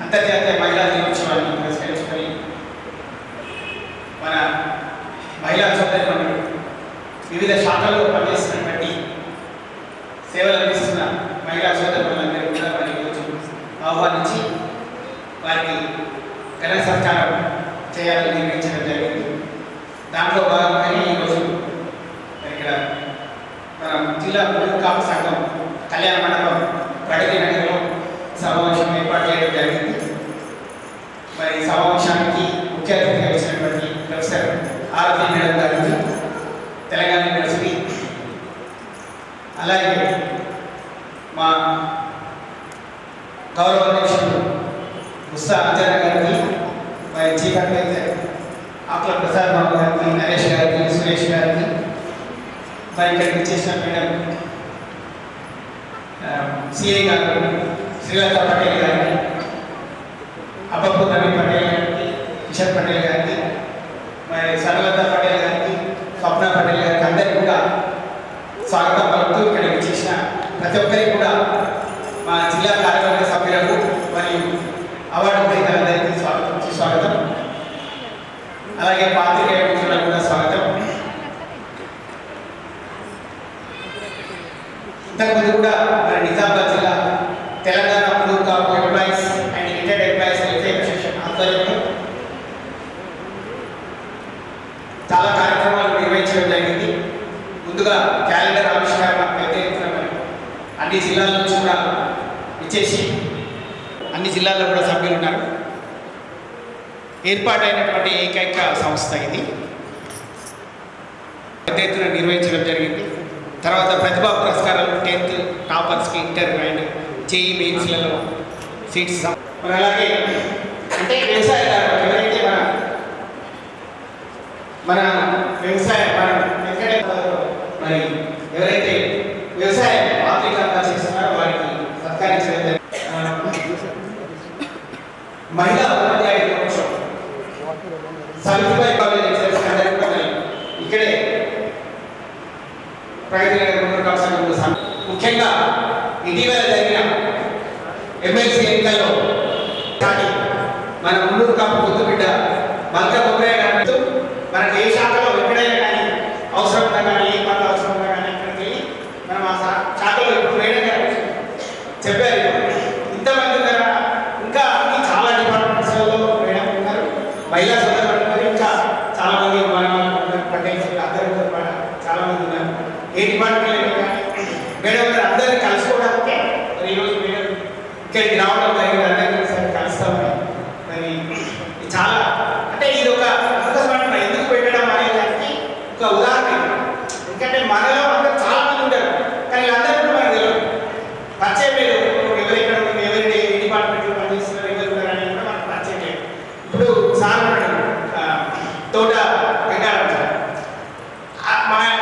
అంతర్జాతీయ మహిళా దినోత్సవాన్ని పురస్కరించుకొని మన మహిళా సోదరులు వివిధ శాఖల్లో పనిచేస్తున్నటువంటి సేవలు అందిస్తున్న మహిళా సోదరులందరూ కూడా మరి ఈరోజు ఆహ్వానించి వారికి ఘన సత్కారం చేయాలని నిర్ణయించడం జరిగింది. దాంట్లో భాగంగానే ఈరోజు ఇక్కడ మన జిల్లా కాపు సంఘం కళ్యాణ మండపం ప్రగతి నగర్లో సమావేశం ఏర్పాటు చేయడం జరిగింది. మరి సమావేశానికి ముఖ్య అతిథిగా వచ్చినటువంటి ప్రొఫెసర్ ఆర్పి మేడం గారికి, తెలంగాణ యూనివర్సిటీ, అలాగే మా గౌరవ అధ్యక్షుడు ముస్తా అంజన గారికి, మరి చీఫ్ అడ్వైజర్ ఆకుల ప్రసాద్ బాబు గారికి, నరేష్ గారికి, సురేష్ గారికి, మరి ఇక్కడికి చేసిన మేడం సిఐ గారు శ్రీలత పటేల్ గారికి, అబ్బప్పు రవి పటేల్ గారికి, కిషన్ పటేల్ గారికి, మరి సరళత పటేల్ గారికి, స్వప్న పటేల్ గారికి అందరికీ కూడా స్వాగతం పలుకుతూ ఇక్కడికి చేసిన ప్రతి ఒక్కరికి కూడా మా జిల్లా కార్యవర్గ సభ్యులకు మరియు అవార్డు గ్రహీతలందరికీ స్వాగతం. అలాగే పాత్రికేయ మిత్రులకు కూడా స్వాగతం. ఇంతకుముందు కూడా మరి నిజామాబాద్ జిల్లా Telangana group of employees and retired employees welfare association ఆధ్వర్యంలో చాలా కార్యక్రమాలు నిర్వహించడం జరిగింది. ముందుగా క్యాలెండర్ ఆవిష్కరణ పెద్ద ఎత్తున అన్ని జిల్లాల నుంచి కూడా ఇచ్చేసి అన్ని జిల్లాల్లో కూడా సభ్యులు ఉన్నారు. ఏర్పాటైనటువంటి ఏకైక సంస్థ ఇది. పెద్ద ఎత్తున నిర్వహించడం జరిగింది. తర్వాత ప్రతిభా పురస్కారాలు 10th టాపర్స్కి ఇంటర్ అండ్ జేఈ మెయిన్స్లలో సీట్స్. మరి అలాగే అంటే వ్యవసాయదారులు ఎవరైతే మన వ్యవసాయ మరి ఎవరైతే వ్యవసాయ ఆర్థికంగా చేస్తున్నారో వారికి సత్కరించడం జరిగింది. మహిళా ఉపాధ్యాయుల దినోత్సవం సావిత్రిబాయి కాలేజ్ ఎక్సలెన్స్ అందరూ కూడా ఇక్కడే ప్రగతి నగర్ సంఘం ముఖ్యంగా ఇటీవల జరిగిన ఎమ్మెల్సీ ఎన్నికల్లో కానీ మన మున్నూరు కాపు ముద్దు బిడ్డ మల్క బొమ్మయ్య గారితో మనకు ఏ శాఖలో ఎక్కడైనా కానీ అవసరం ఉన్నా కానీ ఏ పనులు అవసరం ఉన్నా కానీ అక్కడికి వెళ్ళి మనం ఆ శాఖలో ఇప్పుడు మేడం గారు చెప్పారు. ఇంతమంది ఉన్నారు, ఇంకా అన్ని చాలా డిపార్ట్మెంట్స్లలో మేడం ఉన్నారు, మహిళా సోదరులు ఉన్నారు, ఇంకా చాలా మంది మన పటేల్ అందరూ చాలా మంది ఉన్నారు. ఏ డిపార్ట్మెంట్ కానీ మేడం గారు అందరినీ కలుసుకోవడానికి మరి ఈరోజు మేడం ఇక్కడికి రావడం జరిగింది. అందరికీ ఒకసారి కలుస్తామని మరి చాలా అంటే ఇది ఒక ఎందుకు పెట్టడం అనే దానికి ఒక ఉదాహరణ. ఎందుకంటే మనలో అందరూ చాలా మంది ఉంటారు, కానీ అందరూ కూడా మనకు తెలియదు, పరిచయం లేదు. ఎవరెక్కడ ఎవరి ఏ డిపార్ట్మెంట్లో పనిచేస్తున్నారు, ఎవరు ఉన్నారు అనేది కూడా మనకు పరిచయం లేదు. ఇప్పుడు సార్ తోట వెంకటరావు సార్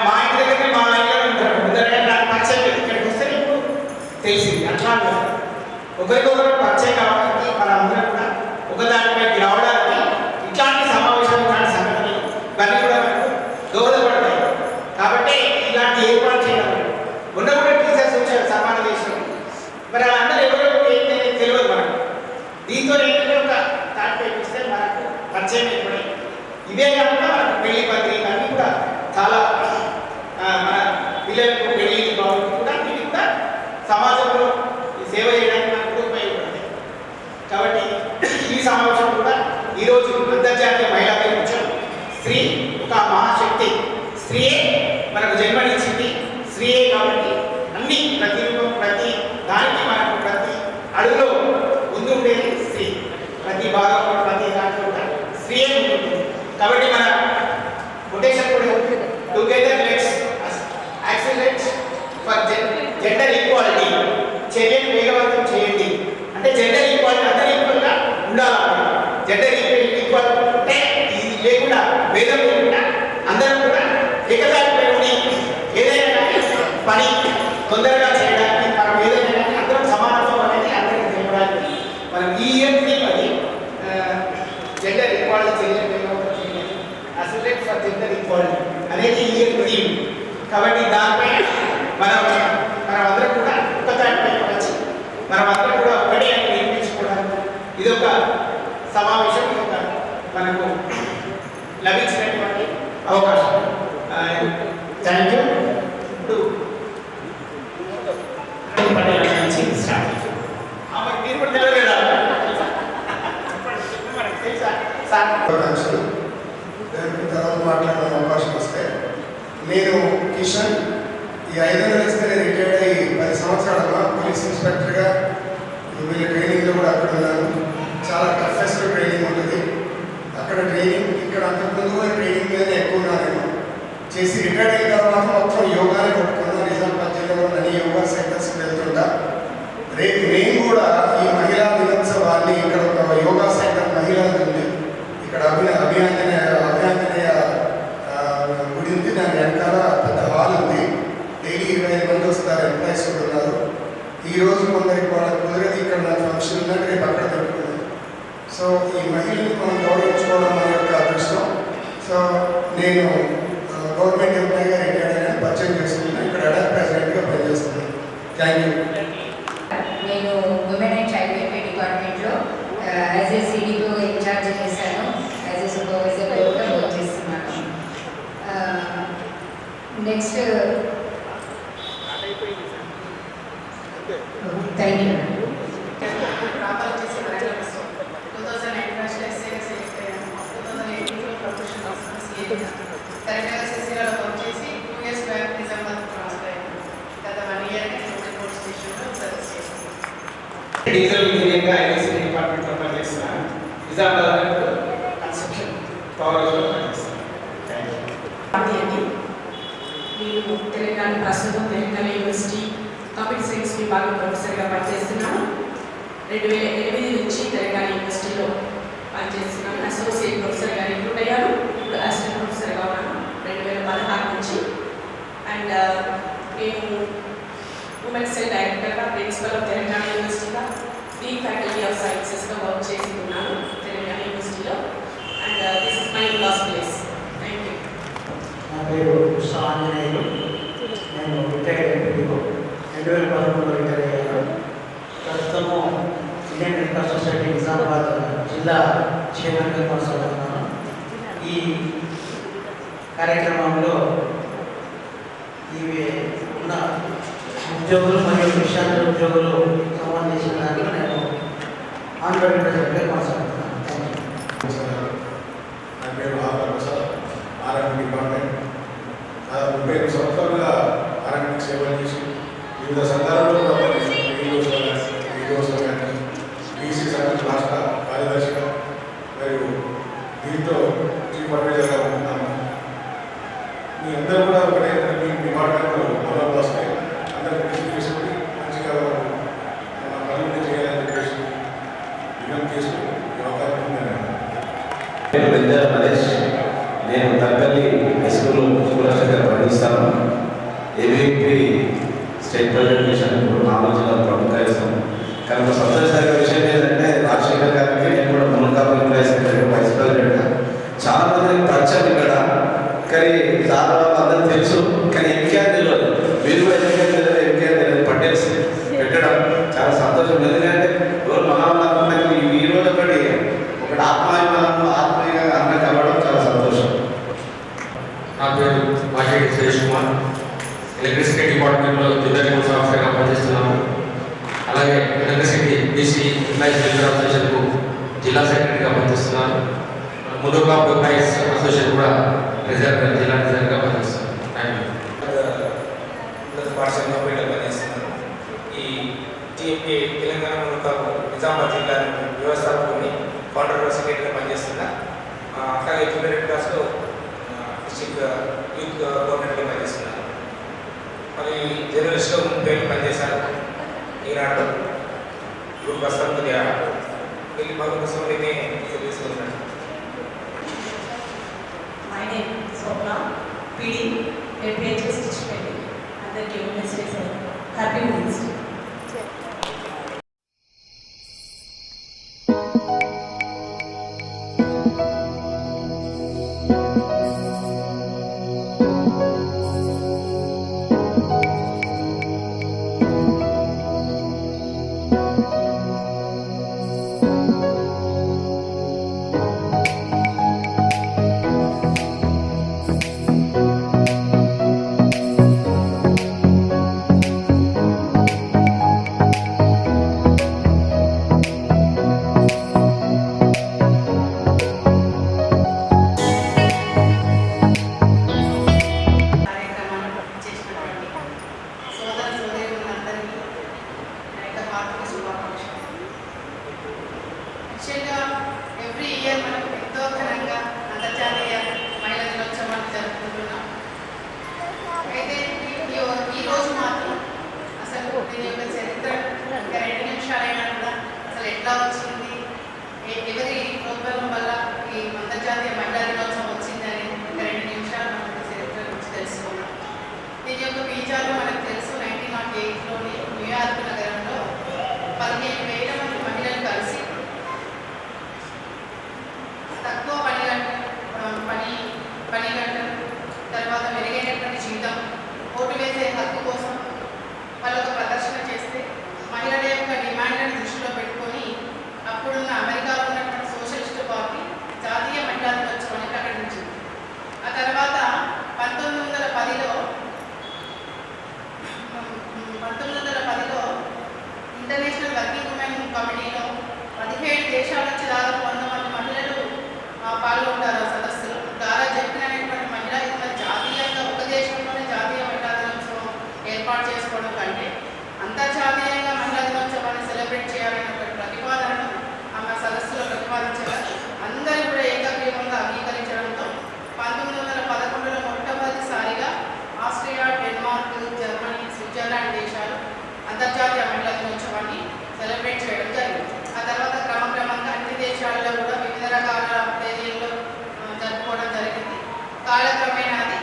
మా ఇంటి దగ్గర మా ఇంట్లో ఉంటారు, ముందరగా నాకు పరిచయం లేదు. ఇక్కడికి వస్తే ఇప్పుడు తెలిసింది. అట్లా ఒకరికొకరు పరిచయం కావడానికి మన అందరం కూడా ఒకదానిపైకి రావడానికి ఇట్లాంటి సమావేశాలు, ఇట్లాంటి సంఘటనలు ఇవన్నీ కూడా మనకు దోహదపడతాయి. కాబట్టి ఇలాంటి ఏర్పాటు చేయడం ఉన్న కూడా టీచర్స్ వచ్చారు సన్మానం చేసినాం. మరి వాళ్ళందరూ ఎవరెవరు ఏంటి తెలియదు మనకు. దీంతో ఏంటంటే ఒక తాటి ఇస్తే మనకు పరిచయం ఏర్పడి ఇవే కాకుండా మనకు పెళ్లి పత్రిక అన్నీ కూడా చాలా మన పిల్లలకు పెళ్లి బాగుంది కూడా వీటి కూడా సమాజంలో సేవ చేయడానికి మనకు ఉపయోగపడతాయి. కాబట్టి ఈ సమావేశం కూడా ఈరోజు అంతర్జాతీయ మహిళా దినోత్సవం. స్త్రీ ఒక మహాశక్తి, స్త్రీయే మనకు జన్మనిచ్చింది, స్త్రీయే కాబట్టి అన్ని ప్రతి ప్రతి దానికి మనకు ప్రతి అడుగులో ముందు ఉండేది స్త్రీ. ప్రతి భాగంలో ప్రతి దాంట్లో కూడా స్త్రీయే ఉంటుంది. కాబట్టి మన కొటేషన్ కూడా together let's accelerate for gender equality. చర్యను వేగవంతం చేయండి అంటే జెండర్ ఈక్వాలిటీ అందరూ ఈక్వల్గా ఉండాలి. జెండర్ ఈక్వాలిటీ అంటే ఇది లేకుండా భేదం లేకుండా అందరూ కూడా ఏకదాటిపై ఉండి ఏదైనా కానీ పని తొందరగా చేయడానికి మనం ఏదైనా కానీ అందరం సమానత్వం అనేది అందరికీ తెలియడానికి మనం ఈ ఇయర్ థీమ్ అది జెండర్ ఈక్వాలిటీ చర్యను వేగవంతం చేయండి, యాక్సిలరేట్ ఫర్ జెండర్ ఈక్వాలిటీ అనేది ఈ ఇయర్ థీమ్. కాబట్టి దానిపై మనం అందరం కూడా ఒక దాటిపై వచ్చి మనం అందరం కూడా ఒకటే నిర్మించుకోవడానికి ఇదొక సమావేశం, ఇదొక మనకు లభించినటువంటి అవకాశం. Thank you. ఇప్పుడు నుంచి స్టార్ట్. మీరు కూడా తెలియదు కదా తర్వాత మాట్లాడే అవకాశం వస్తే, నేను కిషన్ ఈ 5 నెలలు ఇస్తే రిటైర్డ్ అయ్యి 10 సంవత్సరాలుగా పోలీస్ ఇన్స్పెక్టర్గా వీళ్ళ ట్రైనింగ్లో కూడా అక్కడ ఉన్నాను. చాలా టఫెస్ట్ ట్రైనింగ్ ఉంటుంది అక్కడ. ట్రైనింగ్ ఇక్కడ అంతకుముందు కూడా ట్రైనింగ్ మీదనే ఎక్కువ ఉన్నాను. చేసి రిటైర్డ్ అయిన తర్వాత మొత్తం యోగానే కొట్టుకున్నాను. నిజామాబాద్ జిల్లాలో అన్ని యోగా సెంటర్స్కి వెళ్తుంటా. రేపు నేను కూడా ఈ మహిళా దినోత్సవాన్ని ఇక్కడ ఒక యోగా సెంటర్ మహిళలు ఉంది, ఇక్కడ అభియాంజనేయ గుడి ఉంది, దాని వెనకాల పెద్ద హాల్ ఉంది. డైలీ 25 మంది వస్తారు, ఎంప్లాయీస్ కూడా ఉన్నారు. ఈరోజు కొందరికి వాళ్ళ కుదిరేది ఇక్కడ నా ఫంక్షన్ ఉందంటే రేపు అక్కడ పెట్టుకున్నాను. సో ఈ మహిళని మనం గౌరవించుకోవడం మన యొక్క అదృష్టం. సో నేను గవర్నమెంట్ ఎంప్లాయీగా రిటైర్డ్ అయ్యాను, పరిచయం చేసుకున్నాను. ఇక్కడ అడాప్ట్ ప్రెసిడెంట్గా పనిచేస్తున్నాను. Thank you. నేను ఉమెన్ అండ్ చైల్డ్ వెల్ఫేర్ డిపార్ట్మెంట్లో యాజ్ ఏ సిడిఓ ఇన్ఛార్జ్ చేశాను. యాజ్ ఏ సూపర్వైజర్ కూడా వర్క్ చేస్తున్నాను. Next thank you. డీజిల్ ఇంజనీరింగ్గా ఐఐసి డిపార్ట్మెంట్లో పనిచేస్తున్నాను. నిజామాబాద్ కన్స్ట్రక్షన్ పవర్లో పనిచేస్తున్నాను. నేను తెలంగాణ ప్రస్తుతం తెలంగాణ యూనివర్సిటీ కంప్యూటర్ సైన్స్ విభాగం ప్రొఫెసర్గా పనిచేస్తున్నాను. 2008 నుంచి తెలంగాణ యూనివర్సిటీలో పనిచేస్తున్నాను. అసోసియేట్ ప్రొఫెసర్గా రిక్రూట్ అయ్యాను. ఇప్పుడు అసిస్టెంట్ ప్రొఫెసర్గా ఉన్నాను 2016 నుంచి. అండ్ నేను ఉమెన్స్ సెల్ డైరెక్టర్గా, ప్రిన్సిపల్ ఆఫ్ తెలంగాణ యూనివర్సిటీగా, డీన్ ఫ్యాకల్టీ ఆఫ్ సైన్సెస్గా వర్క్ చేసి ఉన్నాను తెలంగాణ యూనివర్సిటీలో. And this is my last place. Thank you. నా పేరు ఆంజనేయులు. నేను రిటైర్డ్ ఎంపీడీఓ 2011లో రిటైర్ అయ్యాను. ప్రస్తుతము Indian red cross society Nizamabad జిల్లా చైర్మన్గా కొనసాగుతున్నాను. ఈ కార్యక్రమంలో ఇవి ఉన్న ఉద్యోగులు మరియు విషయాల ఉద్యోగులు సంబంధించిన దాంట్లో నేను ఆన్లైన్ ప్రెసిడెంట్గా కొనసాగుతున్నాను. నా పేరు ఆర్ఎండ్ డిపార్ట్మెంట్. 35 సంవత్సరాలుగా ఆర్ఎండ్ సేవలు చేసి వివిధ సందర్భాల్లో కూడా కానీ బీసీ సంఘం రాష్ట్ర కార్యదర్శిగా మరియు దీంతో చీఫ్ అడ్వైజర్గా ఉంటున్నాను. మీ అందరూ కూడా ఒకటే మీ డిపార్ట్మెంట్లో మనలో వస్తాయి. అందరూ కృషి చేసుకుని మంచిగా పనులు చేయాలని చెప్పేసి విజ్ఞప్తి చేసుకుని అవకాశం ఉందని. నేను తగ్గలి స్కూల్లో స్కూల్ పనిస్తాను. ఏబీపీ స్టేట్ ప్రెజెంటేషన్ నాలుగు జిల్లా ప్రముఖ ఇస్తాం. కానీ ఒక సంతోషకర విషయం ఏంటంటే రాజశేఖర్ గారికి నేను కూడా మునకాపు వైస్ ప్రెసిడెంట్గా చాలా మందికి పరిచయం ఇక్కడ. కానీ చాలా అందరూ తెలుసు, కానీ ఎంకేఆర్ తెలియదు. మీరు ఎంకేఆర్ తెలియదు, ఎంకేఆర్ తెలియదు. పటేల్స్ పెట్టడం చాలా సంతోషం. ఎందుకంటే ఎవరు మహాత్మా ఈ రోజు ఒకటి ఆత్మీయంగా అన్న కలవడం చాలా సంతోషం. నా పేరు మాజేటి సురేష్ కుమార్. ఎలక్ట్రిసిటీ డిపార్ట్మెంట్లో జూనియర్ కోర్స్ ఆఫీసర్గా పనిచేస్తున్నాము. అలాగే ఎలక్ట్రిసిటీ బీసీ ఎంప్లాయీస్ వెల్ఫేర్ అసోసియేషన్కు జిల్లా సెక్రటరీగా పనిచేస్తున్నాను. ముదుగా ఎంప్లాయీస్ అసోసియేషన్ కూడా రిజర్వ్ జిల్లా రిజర్వ్గా పనిచేస్తున్నాను. Thank you. పాఠశాలలో పనిచేస్తున్నాను. ఈ టీఎంపీ తెలంగాణ మునకాపు నిజామాబాద్ జిల్లా వ్యవస్థాపకుని ఫౌండర్ సెక్రటరీగా పనిచేస్తున్నా. అట్లాగే జూనియర్ రెడ్ క్రాస్లో డిస్ట్రిక్ట్ యూత్ కోఆర్డినేటర్గా పనిచేస్తున్నాను. మరి జర్నలిస్ట్లో 30 ఏళ్ళు పనిచేశాను ఈనాడు. ఇప్పుడు ప్రస్తుతం కొద్దిగా వెళ్ళి మరొక అయితే తీసుకున్నాను. My name is Swapna, PD, PHS Stitchpelli, and the Happy Women's Day. ఘనంగా అంతర్జాతీయ మహిళా దినోత్సవాన్ని జరుపుకుంటున్నాం. అయితే ఈ రోజు మాత్రం అసలు దీని యొక్క చరిత్ర ఇంకా 2 నిమిషాలైనా కూడా అసలు ఎట్లా వచ్చింది, ఎవరి ప్రోత్సాహం వల్ల ఈ అంతర్జాతీయ మహిళా దినోత్సవం వచ్చిందని ఇంకా 2 నిమిషాలు మనకు చరిత్ర గురించి తెలుసుకున్నాం. దీని యొక్క బీజాలు మనకు తెలుసు. 1908లోని న్యూయార్క్ నగరంలో 15,000 మంది మహిళలు కలిసి తక్కువ పని గంటలు, తర్వాత మెరుగైనటువంటి జీవితం, ఓటు వేసే హక్కు కోసం వాళ్ళు ఒక ప్రదర్శన చేస్తే మహిళల యొక్క డిమాండ్లను దృష్టిలో పెట్టుకొని అప్పుడున్న అమెరికాలో ఉన్నటువంటి సోషలిస్ట్ పార్టీ జాతీయ మహిళా దినోత్సవాన్ని ప్రకటించింది. ఆ తర్వాత 1910లో ఇంటర్నేషనల్ వర్కింగ్ ఉమెన్ కమిటీలో 17 దేశాల నుంచి దాదాపు 100 మంది మహిళలు పాల్గొంటారు ఆ సదస్సులో. దారా జెర్కిన్ అనేటువంటి మహిళ ఇది మరి జాతీయంగా ఒక దేశంలోనే జాతీయ మహిళా దినోత్సవం ఏర్పాటు చేసుకోవడం కంటే అంతర్జాతీయంగా మహిళా దినోత్సవాన్ని సెలబ్రేట్ చేయాలనే ప్రతిపాదనను ఆమె సదస్సులో ప్రతిపాదించారు. అందరూ కూడా ఏకగ్రీవంగా అంగీకరించడంతో 1911లో మొట్టమొదటిసారిగా ఆస్ట్రియా, డెన్మార్క్, జర్మనీ, స్విట్జర్లాండ్ దేశాలు అంతర్జాతీయ మహిళా దినోత్సవాన్ని సెలబ్రేట్ చేయడం జరిగింది. ఆ తర్వాత క్రమక్రమంగా అన్ని దేశాల్లో కూడా వివిధ రకాల తేదీల్లో జరుపుకోవడం జరిగింది. కాలక్రమేణా అది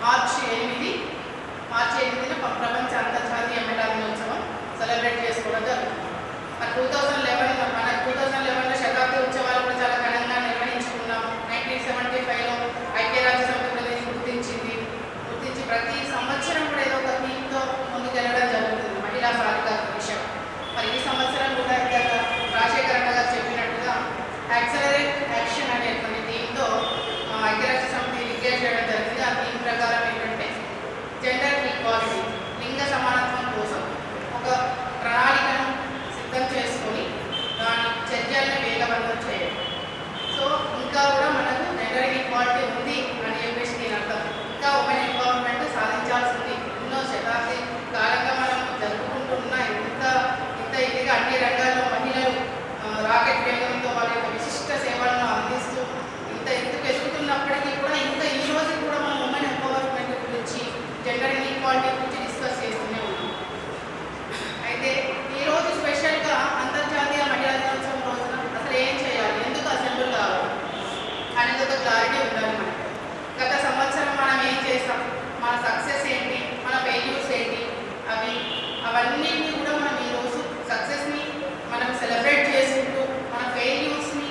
మార్చి 8న ప్రపంచ అంతర్జాతీయ మహిళా దినోత్సవం సెలబ్రేట్ చేసుకోవడం జరుగుతుంది. 2011లో శతాబ్ది ఉత్సవాలు కూడా చాలా ఘనంగా నిర్వహించుకున్నాం. 1975లో ఐక్యరాజ్య సమితి గుర్తించి ప్రతి సంవత్సరం కూడా ఏదో ఒక థీమ్తో ముందుకెళ్ళడం జరుగుతుంది మహిళా సాధికారత విషయం. మరి ఈ సంవత్సరం కూడా రాజశేఖర్ అన్న గారు చెప్పినట్టుగా యాక్సలరేట్ యాక్షన్ అనేటువంటి థీమ్తో ఐక్యరాజ్య సమితి డిక్లేర్ చేయడం జరిగింది. ఆ థీమ్ ప్రకారం ఏంటంటే జెండర్ ఈక్వాలిటీ, లింగ సమానత్వం కోసం ఒక ప్రణాళికను సిద్ధం చేసుకొని దాని చర్యల్ని వేగవంతం చేయడం. సో ఇంకా కూడా మనకు జెండర్ ఈక్వాలిటీ ఉంది అని చెప్పేసి దీని అర్థం. ఇంకా ఉమెన్ ఎంపవర్మెంట్ సాధించాల్సింది. ఎన్నో శతాబ్ది కాలంగా మనం జరుపుకుంటున్న ఇంత ఇదిగా అన్ని రంగాల్లో మహిళలు రాకెట్ వేగంతో వాళ్ళ యొక్క విశిష్ట సేవలను అందిస్తూ ఇంత ఎత్తుకు ఎదుగుతున్నప్పటికీ కూడా ఇంకా ఈ రోజు కూడా మనం ఉమెన్ ఎంపవర్మెంట్ గురించి, జెండర్ ఈక్వాలిటీ గురించి డిస్కస్ చేస్తూనే ఉన్నాం. అయితే ఈరోజు స్పెషల్గా అంతర్జాతీయ మహిళా దినోత్సవం రోజున అసలు ఏం చేయాలి, ఎందుకు అసెంబ్లీ కావాలి అనేది ఒక క్లారిటీ ఉండాలి మనకి. గత సంవత్సరం మనం ఏం చేస్తాం, మన సక్సెస్ ఏంటి, మన ఫెయిల్యూర్స్ ఏంటి, అవన్నింటినీ కూడా మనం ఈరోజు సక్సెస్ని మనం సెలబ్రేట్ చేసుకుంటూ మన ఫెయిల్యూర్స్ని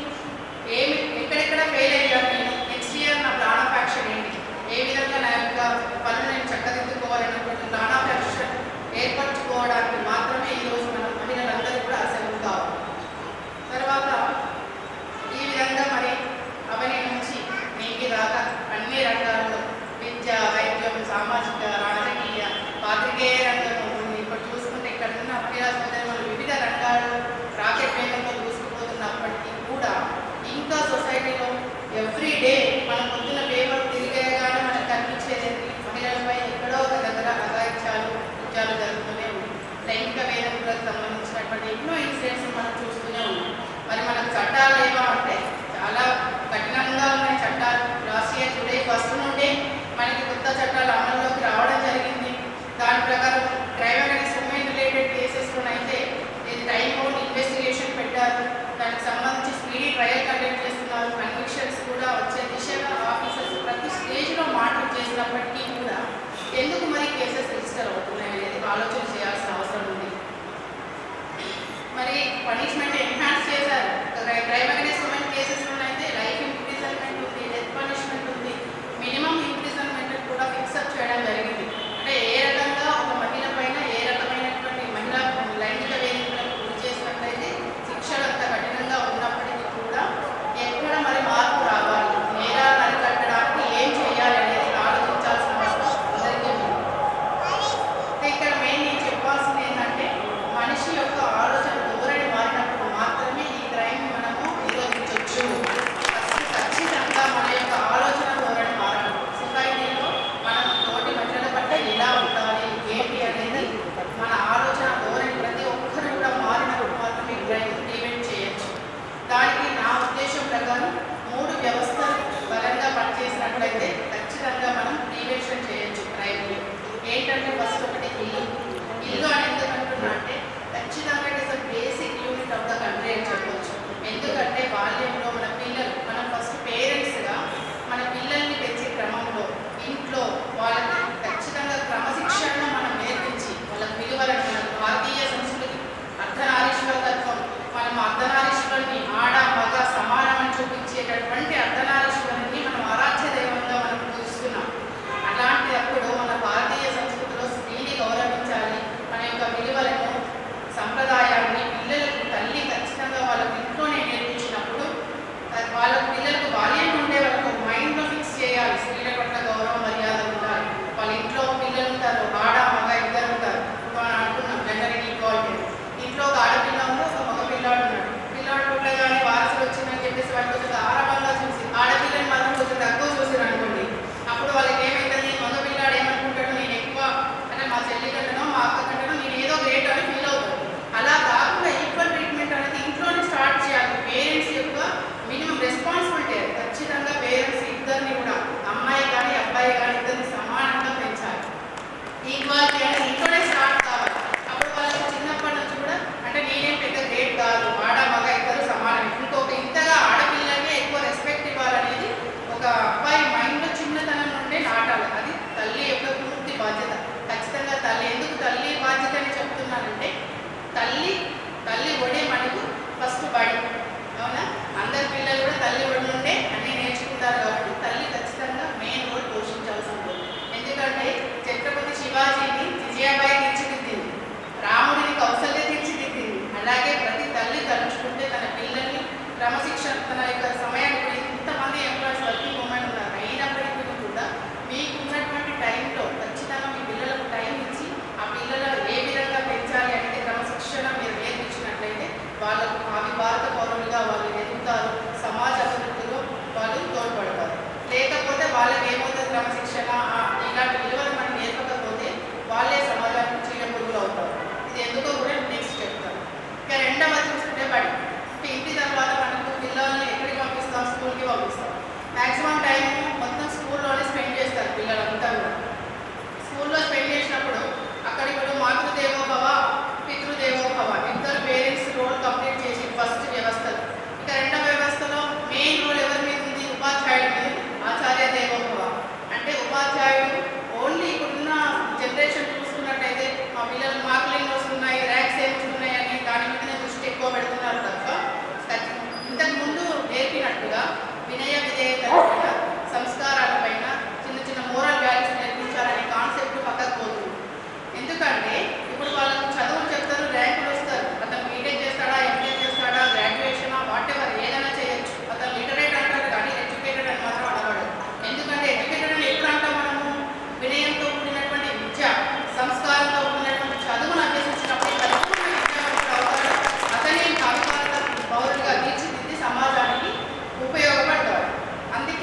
ఎక్కడెక్కడ ఫెయిల్ అయ్యాను నేను, నెక్స్ట్ ఇయర్ నా ప్లాన్ ఆఫ్ యాక్షన్ ఏంటి, ఏ విధంగా నా యొక్క పనులు నేను చక్కదిద్దుకోవాలనేటువంటి ప్లాన్ ఆఫ్ యాక్షన్ ఏర్పరచుకోవడానికి మాత్రమే ఈరోజు మనం మహిళలందరూ కూడా అసెంబ్లీ కావాలి. తర్వాత ఈ విధంగా మరి అవని నుంచి నీటి దాకా అన్ని రంగాల్లో విద్య, వైద్యం, సామాజిక, రాజకీయ, పాత్రికేయ రంగం ఉంటుంది. ఇప్పుడు చూసుకుంటే ఇక్కడ ఉన్న మహిళా సోదరులు వివిధ రంగాలు రాకెట్ వేగంతో దూసుకుపోతున్నప్పటికీ కూడా ఇంకా సొసైటీలో ఎవ్రీడే మనం పొద్దున్న పేపర్ తిరిగేగానే మనకు కనిపించేది మహిళలపై ఎక్కడో ఒక దగ్గర అఘాయిత్యాలు, కృత్యాలు జరుగుతూనే ఉన్నాయి. లైంగిక వేధింపులకు సంబంధించినటువంటి ఎన్నో ఇన్సిడెంట్స్ మనం చూస్తూనే ఉన్నాం. మరి మనకు చట్టాలు ఏవా అంటే చాలా కఠినంగా ఉన్నాయి చట్టాలు. లాస్ట్ ఇయర్ జూలై 1 నుండి మనకి కొత్త చట్టాలు అమల్లోకి రావడం జరిగింది. దాని ప్రకారం క్రైమ్ అగైన్స్ట్ ఉమెన్ రిలేటెడ్ కేసెస్లోనైతే ఇది టైం బౌండ్ ఇన్వెస్టిగేషన్ పెట్టారు. దానికి సంబంధించి స్పీడీ ట్రయల్ కండక్ట్ చేస్తున్నారు. కన్విక్షన్స్ కూడా వచ్చే దిశగా ఆఫీసర్స్ ప్రతి స్టేజ్లో మాటలు చేసినప్పటికీ కూడా ఎందుకు మరి కేసెస్ రిజిస్టర్ అవుతున్నాయి అనేది ఆలోచన చేయాల్సిన అవసరం ఉంది. మరి పనిష్మెంట్ ఎన్హాన్స్ చేశారు. క్రైమ్ అగైన్స్ట్ ఉమెన్ కేసెస్లోనైతే లైఫ్ ఇంప్రిజన్మెంట్ ఉంది, డెత్ పనిష్మెంట్ ఉంది, మినిమం ఇంప్రిజన్మెంట్ కూడా ఫిక్సప్ చేయడం జరిగింది. అంటే ఏ రకంగా ఒక మహిళ పైన ఏ రకమైనటువంటి మహిళా లైంగిక వేధింపులకు గురి చేసినట్లయితే శిక్షలు అంత కఠినంగా ఉన్నప్పటికీ కూడా ఎక్కడ మరి మార్పు రావాలి, నేరాలు అరికట్టడానికి ఏం చేయాలి అనేది ఆలోచించాల్సిన అవసరం అందరికీ ఉంది. ఇక్కడ మెయిన్ నేను చెప్పాల్సింది ఏంటంటే మనిషి యొక్క ఆలోచన ధోరణి మారినప్పుడు క్రమశిక్షణ తన యొక్క సమయానికి ఇంతమంది ఎంప్లాయీస్ వర్కింగ్ ఉమెన్ ఉన్నారు, అయినప్పటికీ కూడా మీకు ఉన్నటువంటి టైంలో ఖచ్చితంగా మీ పిల్లలకు టైం ఇచ్చి ఆ పిల్లలను ఏ విధంగా పెంచాలి అనేది క్రమశిక్షణ మీరు నేర్పించినట్లయితే వాళ్ళకు అవి భారత పౌరులుగా వాళ్ళు ఎదుగుతారు, సమాజ అభివృద్ధిలో వాళ్ళు తోడ్పడతారు. లేకపోతే వాళ్ళకి ఏమవుతుంది, క్రమశిక్షణ ఇలాంటి విలువలు మనం నేర్పకపోతే వాళ్ళే సమాజానికి చీడపురుగులు అవుతారు. ఇది ఎందుకో కూడా నెక్స్ట్ చెప్తాను. ఇక రెండవది చూసుకుంటే బడి. ఇంటి తర్వాత మనకు పిల్లల్ని ఎక్కడికి పంపిస్తాం, స్కూల్కి పంపిస్తాం. మ్యాక్సిమం టైం మొత్తం స్కూల్లోనే స్పెండ్ చేస్తారు పిల్లలంతా కూడా. స్కూల్లో స్పెండ్ చేసినప్పుడు అక్కడ ఇప్పుడు మాతృదేవోభవ పితృదేవోభవ ఇద్దరు పేరెంట్స్ రోల్ కంప్లీట్ చేసి ఫస్ట్ వ్యవస్థలు. ఇక రెండవ వ్యవస్థలో మెయిన్ రోల్ ఎవరి మీద ఉంది, ఉపాధ్యాయుడి మీద. ఆచార్య దేవోభవ అంటే ఉపాధ్యాయుడు ఓన్లీ ఇప్పుడున్న జనరేషన్ చూసుకున్నట్టయితే మా పిల్లలు మార్కులు ఎన్ని వస్తున్నాయి, ర్యాంక్స్ ఏమి వస్తున్నాయి అని దాని మీదనే దృష్టి ఎక్కువ పెడుతున్నారు తప్ప ఇంతకు ముందు నేర్పినట్టుగా వినయ విధేయత సంస్కారాలపైన చిన్న చిన్న మోరల్ వాల్యూస్ నేర్పించాలనే కాన్సెప్ట్ పక్కకు పోతుంది. ఎందుకంటే ఇప్పుడు వాళ్ళకు చదువులు చెప్తారు, ర్యాంకులు వస్తారు. అతను బీటెక్ చేస్తాడా, ఎంటెక్ చేస్తాడా, గ్రాడ్యుయేషనా, వాట్ ఎవర్ ఏదైనా చేయొచ్చు. అతను లిటరేట్ అంటారు కానీ ఎడ్యుకేటెడ్ అని మాత్రం అనబడదు. ఎందుకంటే ఎడ్యుకేటెడ్ అని ఎప్పుడు అంటాం మనము, వినయంతో కూడినటువంటి విద్య, సంస్కారంతో కూడినటువంటి చదువును అభ్యసించినప్పుడు పరిపూర్ణ విద్యావంతుడు అవుతాడు. అతనే భారత పౌరులుగా తీర్చిదిద్ది సమాజానికి ఉపయోగపడతాడు. అందుకే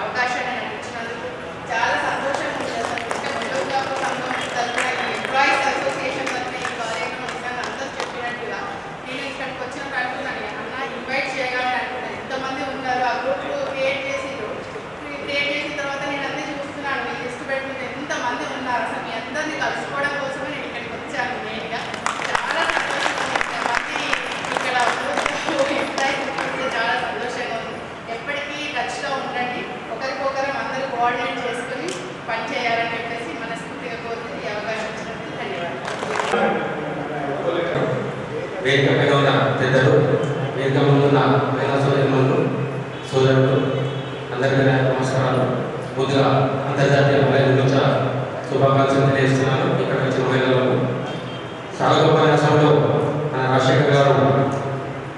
అవకాశాన్ని నాకు ఇచ్చినందుకు చాలా సంతోషంగా ఉంది. అసలు అంటే మున్నూరు కాపు సంఘం తరఫున ఎంప్లాయీస్ అసోసియేషన్ తరఫున ఈ కార్యక్రమం నిజంగా అందరూ చెప్పినట్టుగా నేను ఇక్కడికి వచ్చినప్పుడు అనుకున్నాను, అన్న ఇన్వైట్ చేయగానే అనుకున్నాను ఎంతమంది ఉన్నారు, ఆ గ్రూప్ క్రియేట్ చేసిన తర్వాత నేను అన్నీ చూస్తున్నాను, నేను లిస్ట్ పెట్టుకుంటే ఎంతమంది ఉన్నారు, అసలు మీ అందరినీ కలుసుకోవడం కోసమే నేను ఇక్కడికి వచ్చాను. మెయిన్గా చాలా సంతోషంగా ఉంది. ఇంతమంది ఇక్కడ ఎంప్లాయీస్ ఉంటే చాలా సంతోషంగా ఉంది. ఎప్పటికీ టచ్లో ఉండండి, ఒకరికొకరు అందరూ కోఆర్డినేట్ చేసుకుని పనిచేయాలని చెప్పేసి మనస్ఫూర్తిగా కోరుతూ ఈ అవకాశం ఇచ్చినందుకు ధన్యవాదాలు. వేదిక పైన ఉన్న పెద్దలు, వేదిక ముందున్న మహిళా సోదరులు అందరికీ నమస్కారాలు. ముందుగా అంతర్జాతీయ మహిళా దినోత్సవ శుభాకాంక్షలు తెలియజేస్తున్నాను. ఇక్కడ వచ్చిన మహిళలకు చాలా గొప్ప సమయంలో మన రాజశేఖర్ గారు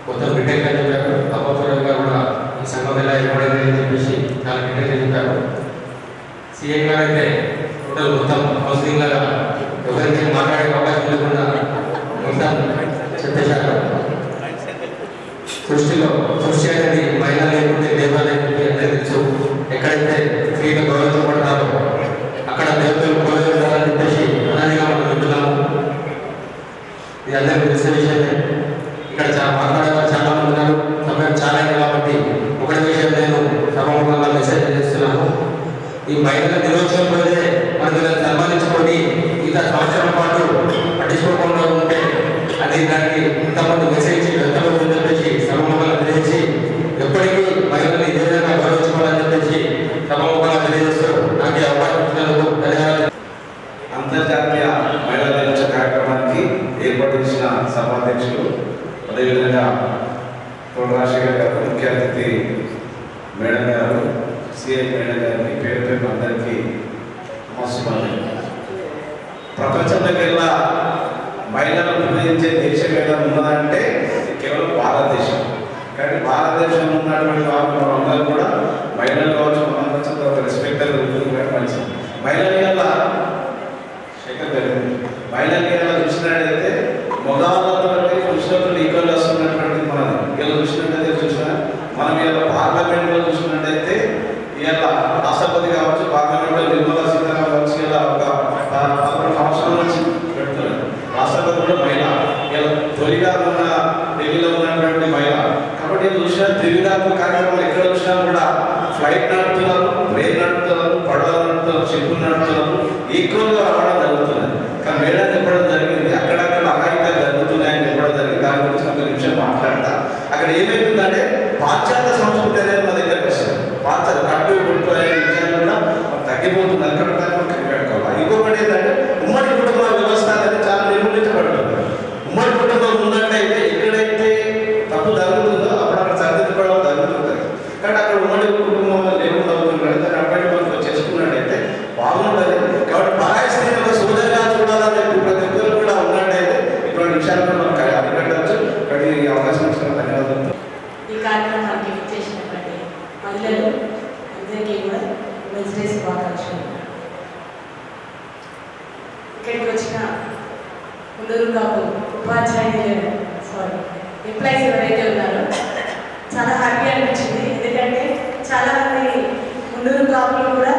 మొత్తం డీటెయిల్గా చెప్పారు. అబ్బాపురం గారు కూడా ఈ సంఘం ఎలా ఏర్పడింది అని చెప్పేసి చాలా డీటెయిల్గా చెప్పారు. సీఎం గారు అయితే టోటల్ మొత్తం హౌసింగ్ లాగా ఎవరికి మాట్లాడే అవకాశం లేకుండా మొత్తం చెప్పేశారు. సృష్టి అనేది మహిళ లేకుంటే దేవాలయం అందరికీ తెలుసు. ఎక్కడైతే స్త్రీలు గౌరవించబడతారో అక్కడ దేవతలు గౌరవించాలని చెప్పేసి అనాదిగా మనం వింటున్నాము. ఇది అందరికీ తెలిసిన విషయమే. ఇక్కడ మాట్లాడేవారు చాలా మంది ఉన్నారు, సమయం చాలా అయింది కాబట్టి ఒకటి విషయం నేను సభాముఖంగా మెసేజ్ చేస్తున్నాను. ఈ మహిళల దినోత్సవం రోజే మనం సన్మానించుకొని ఇంకా సంవత్సరం పాటు పట్టించుకోకుండా ఉంటే అది దానికి ఇంతమంది మెసేజ్ ఎంతమంది చెప్పేసి సభాముఖంగా తెలియజేసి ఎప్పటికీ మహిళలు ఇదే విధంగా గౌరవించుకోవాలని చెప్పేసి సభాముఖంగా తెలియజేస్తూ నాకు అవకాశం ఇచ్చినందుకు ధన్యవాదాలు. అంతర్జాతీయ మహిళా దినోత్సవ కార్యక్రమానికి ఏర్పాటు చేసిన సభాధ్యక్షులు, అదేవిధంగా తోట రాజశేఖర్ గారు, ముఖ్య అతిథి మేడం గారు, సిఐ మేడం గారికి పేరు పేరు అందరికీ నమస్కారం. ప్రపంచంలోకెల్లా మహిళలను నిర్ణయించే దేశం ఏదైనా ఉన్నదంటే కేవలం భారతదేశం. కానీ భారతదేశంలో ఉన్నటువంటి వాళ్ళు అందరూ కూడా మహిళలు కావచ్చు, మనం ఒక రెస్పెక్ట్ మంచిది. మహిళల మహిళలు చూసినట్టయితే మొదలతో చూసినప్పుడు ఈక్వల్ వస్తున్నటువంటి మనది ఇలా చూసినట్టయితే మనం ఇలా పార్లమెంట్లో చూసినట్టయితే ఇలా రాష్ట్రపతి కావచ్చు, పార్లమెంట్లో నిర్మలా సీతారామన్ కావచ్చు, ఇలా ఒక 11 సంవత్సరాల నుంచి పెడుతున్నారు. రాష్ట్రపతి కూడా మహిళ, ఇలా తొలిగా ఉన్న ఢిల్లీలో ఉన్నటువంటి మహిళ. కాబట్టి చూసిన త్రివిధాత్మక కార్యక్రమాలు ఎక్కడ చూసినా కూడా ఫ్లైట్ నడుపుతున్నారు, ట్రైన్ నడుపుతున్నారు, పడవలు నడుపుతున్నారు, షిప్పులు నడుపుతున్నారు, ఈక్వల్గా రావడం జరుగుతుంది. కానీ మేడం చెప్పడం జరిగింది అక్కడక్కడ అఘాయిత్యాలు జరుగుతున్నాయని చెప్పడం జరిగింది. దాని గురించి ఒక నిమిషం మాట్లాడతా. అక్కడ ఏమైతుందంటే పాశ్చాత్య సంస్కృతి అనేది మన దగ్గరకు వస్తుంది. పాశ్చాత్య కట్టు కొట్టు అనే విషయాలు కూడా తగ్గిపోతుంది. అక్కడ పెట్టుకోవాలి. ఇంకొకటి ఏంటంటే ఉమ్మడి కుటుంబ వ్యవస్థ అనేది చాలా నిర్మూలించబడుతుంది. ఉమ్మడి కుటుంబం ఉన్నట్టయితే ఎక్కడైతే తప్పు జరుగుతుందో అప్పుడు అక్కడ సరిదిద్దుకోవడం జరుగుతుంది. కానీ అక్కడ ఉమ్మడి కుటుంబంలో లేకుండా అవుతుంటే అప్పటి వరకు చేసుకున్నట్టయితే బాగుంటుంది. కాబట్టి పరాయి స్త్రీల సోదరిగా చూడాలని చెప్పి ప్రతి ఒక్కరు కూడా ఉన్నట్టయితే ఇటువంటి విషయాలను మనం అరికట్టవచ్చు. కానీ ఈ అవకాశం ఇచ్చిన ధన్యవాదాలు. ఈ కార్యక్రమానికి చేసినటువంటి మహిళలు అందరికీ కూడా వెన్స్డే శుభాకాంక్షలు. ఇక్కడికి వచ్చిన మున్నూరు కాపు ఉపాధ్యాయులు ఎంప్లాయీస్ ఎవరైతే ఉన్నారో చాలా హ్యాపీ అనిపించింది. ఎందుకంటే చాలామంది మున్నూరు కాపులు కూడా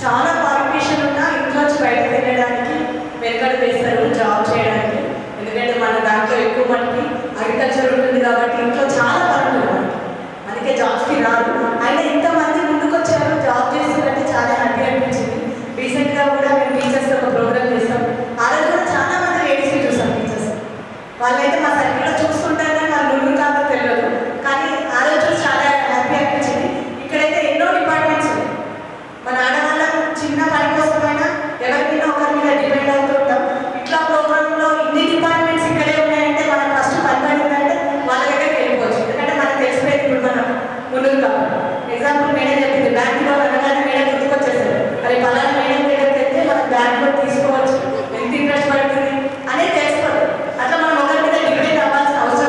చాలా క్వాలిఫికేషన్ ఉన్నా ఇంట్లోంచి బయటకు వెళ్ళడానికి వెనుకడు వేస్తారు జాబ్ చేయడానికి. ఎందుకంటే మన దాంట్లో ఎక్కువ మటుకి అగ్రికల్చర్ ఉంటుంది కాబట్టి ఇంట్లో చాలా పనులు ఉంటుంది, అందుకే జాబ్స్కి రాదు. అయినా ఇంతమంది ముందుకు వచ్చారు, జాబ్ చేస్తున్నట్టు చాలా హ్యాపీ అనిపించింది. రీసెంట్గా కూడా మేము టీచర్స్ ఒక ప్రోగ్రామ్ చేస్తాం. ఆ రోజు కూడా చాలా మంది లేడీస్ని చూసాం టీచర్స్. వాళ్ళైతే మా సర్కిల్లో చూస్తుంటారు కానీ వాళ్ళు ముందు కాదో తెలియదు. కానీ ఆ రోజు చాలా హ్యాపీ అనిపించింది. ఇక్కడైతే ఎన్నో డిపార్ట్మెంట్స్ ఉన్నాయి. మన ఆడవాళ్ళ చిన్న పని కోసమైనా ఎవరికైనా ఒకరి మీద డిపెండ్ అవుతుంటాం. ఇట్లా ప్రోగ్రాంలో ఇన్ని డిపార్ట్మెంట్స్ ఇక్కడే ఉన్నాయంటే మనం ఫస్ట్ పని పడిందంటే వాళ్ళ దగ్గరికి వెళ్ళిపోవచ్చు. ఎందుకంటే మనకు తెలిసిపోయింది ఇప్పుడు మనం ముందుకు కావాలి. ఎగ్జాంపుల్ మేడం చెప్పింది బ్యాంకులో అనగానే మేడం గుర్తుకొచ్చేసారు. మరి పలానా మేడం దగ్గరికి వెళ్తే మనం బ్యాంకులో తీసుకోవచ్చు, ఎంత ఇంట్రెస్ట్ పడుతుంది అనేది తెలిసిపోతుంది. అట్లా మనం ఒకరి మీద డిపెండ్ అవ్వాల్సిన అవసరం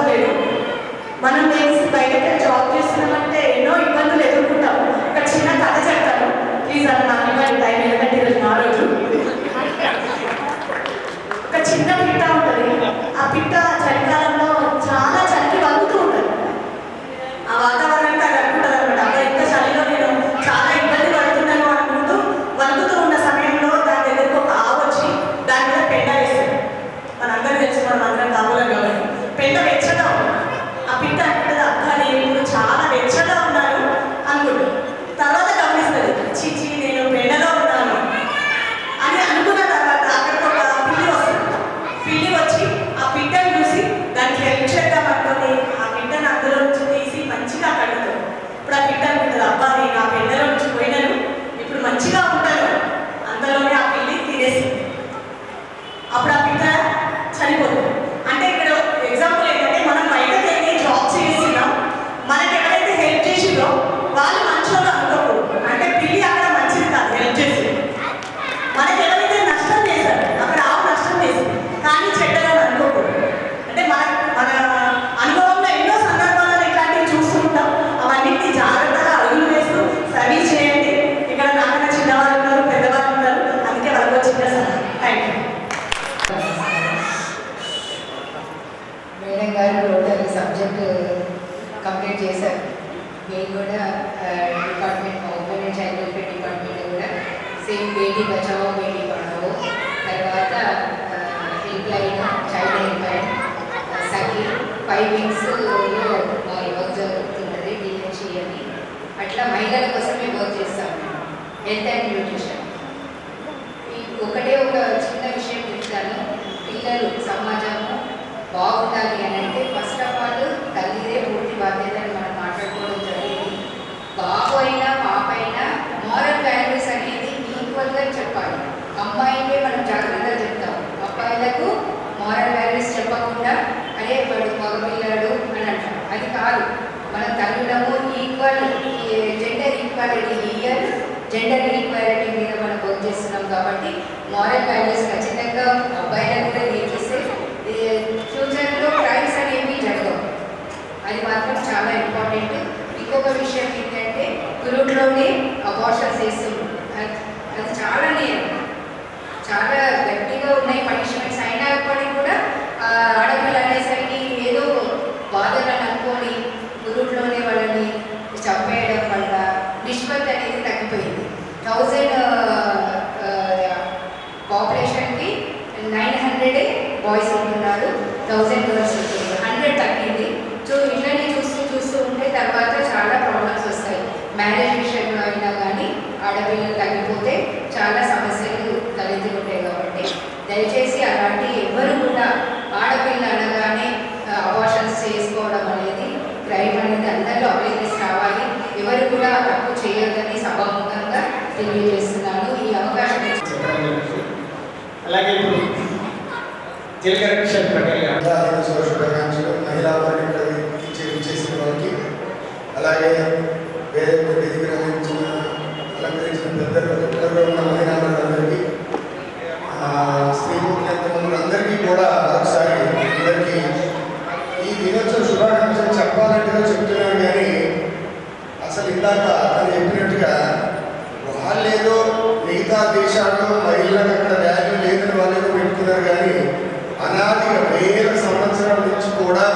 మేడం గారు టోటల్ సబ్జెక్ట్ కంప్లీట్ చేశారు. మేము కూడా department women and child welfare department కూడా సేమ్ బేటీ బచావో బేటీ పడావో, తర్వాత help line, child help line, Sakhi 5 వింగ్స్లో మా వర్క్ జరుగుతుంటుంది. డిఎన్సి అని అట్లా మహిళల కోసమే వర్క్ చేస్తాము. Health and nutrition. ఒకటే ఒక చిన్న విషయం చెప్తాను. పిల్లలు సమాజము బాగుండాలి అని అంటే ఫస్ట్ ఆఫ్ ఆల్ తల్లిదే పూర్తి బాధ్యత అని మనం మాట్లాడుకోవడం జరిగింది. బాబు అయినా పాప అయినా మారల్ వాల్యూస్ అనేది ఈక్వల్గా చెప్పాలి. అమ్మాయికే మనం జాగ్రత్తగా చెప్తాం, అబ్బాయిలకు మారల్ వాల్యూస్ చెప్పకుండా అరే వాడు మగపిల్లాడు అని అంటాం. అది కాదు. మన తల్లులము equal gender equality gender equality మీద మనం వర్క్ చేస్తున్నాం కాబట్టి మారల్ వాల్యూస్ ఖచ్చితంగా అబ్బాయిలకు కూడా నేర్పిస్తే ఫ్యూచర్లో క్రైమ్స్ అనేవి జరగవు. అది మాత్రం చాలా ఇంపార్టెంట్. ఇంకొక విషయం ఏంటంటే గురువులోనే అబార్షన్స్ చేస్తున్నారు. అది చాలా చాలా గట్టిగా ఉన్నాయి పనిష్మెంట్స్. అయినప్పటికీ కూడా ఆడపిల్లలు అనేసరికి ఏదో బాధలను అనుకొని గురువులోనే వాళ్ళని చంపేయడం వల్ల నిష్పత్తి అనేది తగ్గిపోయింది. 1000 పాపులేషన్కి 900 బాయ్స్ ఉంటున్నారు, 1000 గర్ల్స్ ఉంటున్నారు. 100 తగ్గింది. సో ఇట్లనే చూస్తూ ఉంటే తర్వాత చాలా ప్రాబ్లమ్స్ వస్తాయి. మ్యారేజ్ విషయంలో అయినా కానీ ఆడపిల్లలు తగ్గిపోతే చాలా సమస్యలు తలెత్తుకుంటాయి. కాబట్టి దయచేసి అలాంటి ఎవరు కూడా ఆడపిల్ల అనగానే అబార్షన్స్ చేసుకోవడం అనేది క్రైమ్ అనేది అందరిలో అవేర్నెస్ రావాలి. ఎవరు కూడా తప్పు చేయొద్దని సభాముఖంగా తెలియజేస్తున్నాను. ఈ అవకాశం అలాగే ఇప్పుడు జీలకర్ర కిషన్ పటేల్ గారు శుభాకాంక్షలు మహిళా చేసిన వారికి, అలాగే వేరే అలంకరించిన పెద్దలు ఉన్న మహిళలందరికీ, స్త్రీమూర్తులందరికీ కూడా ఒకసారి అందరికీ ఈ దినోత్సవ శుభాకాంక్షలు చెప్పాలంటే చెప్తున్నాను. కానీ అసలు ఇందాక అతను చెప్పినట్టుగా వాళ్ళేదో మిగతా దేశాల్లో మహిళలకు అక్కడ వాల్యూ లేదని వాళ్ళేదో పెట్టుకున్నారు. కానీ అనాదిగా వేల సంవత్సరాల నుంచి కూడా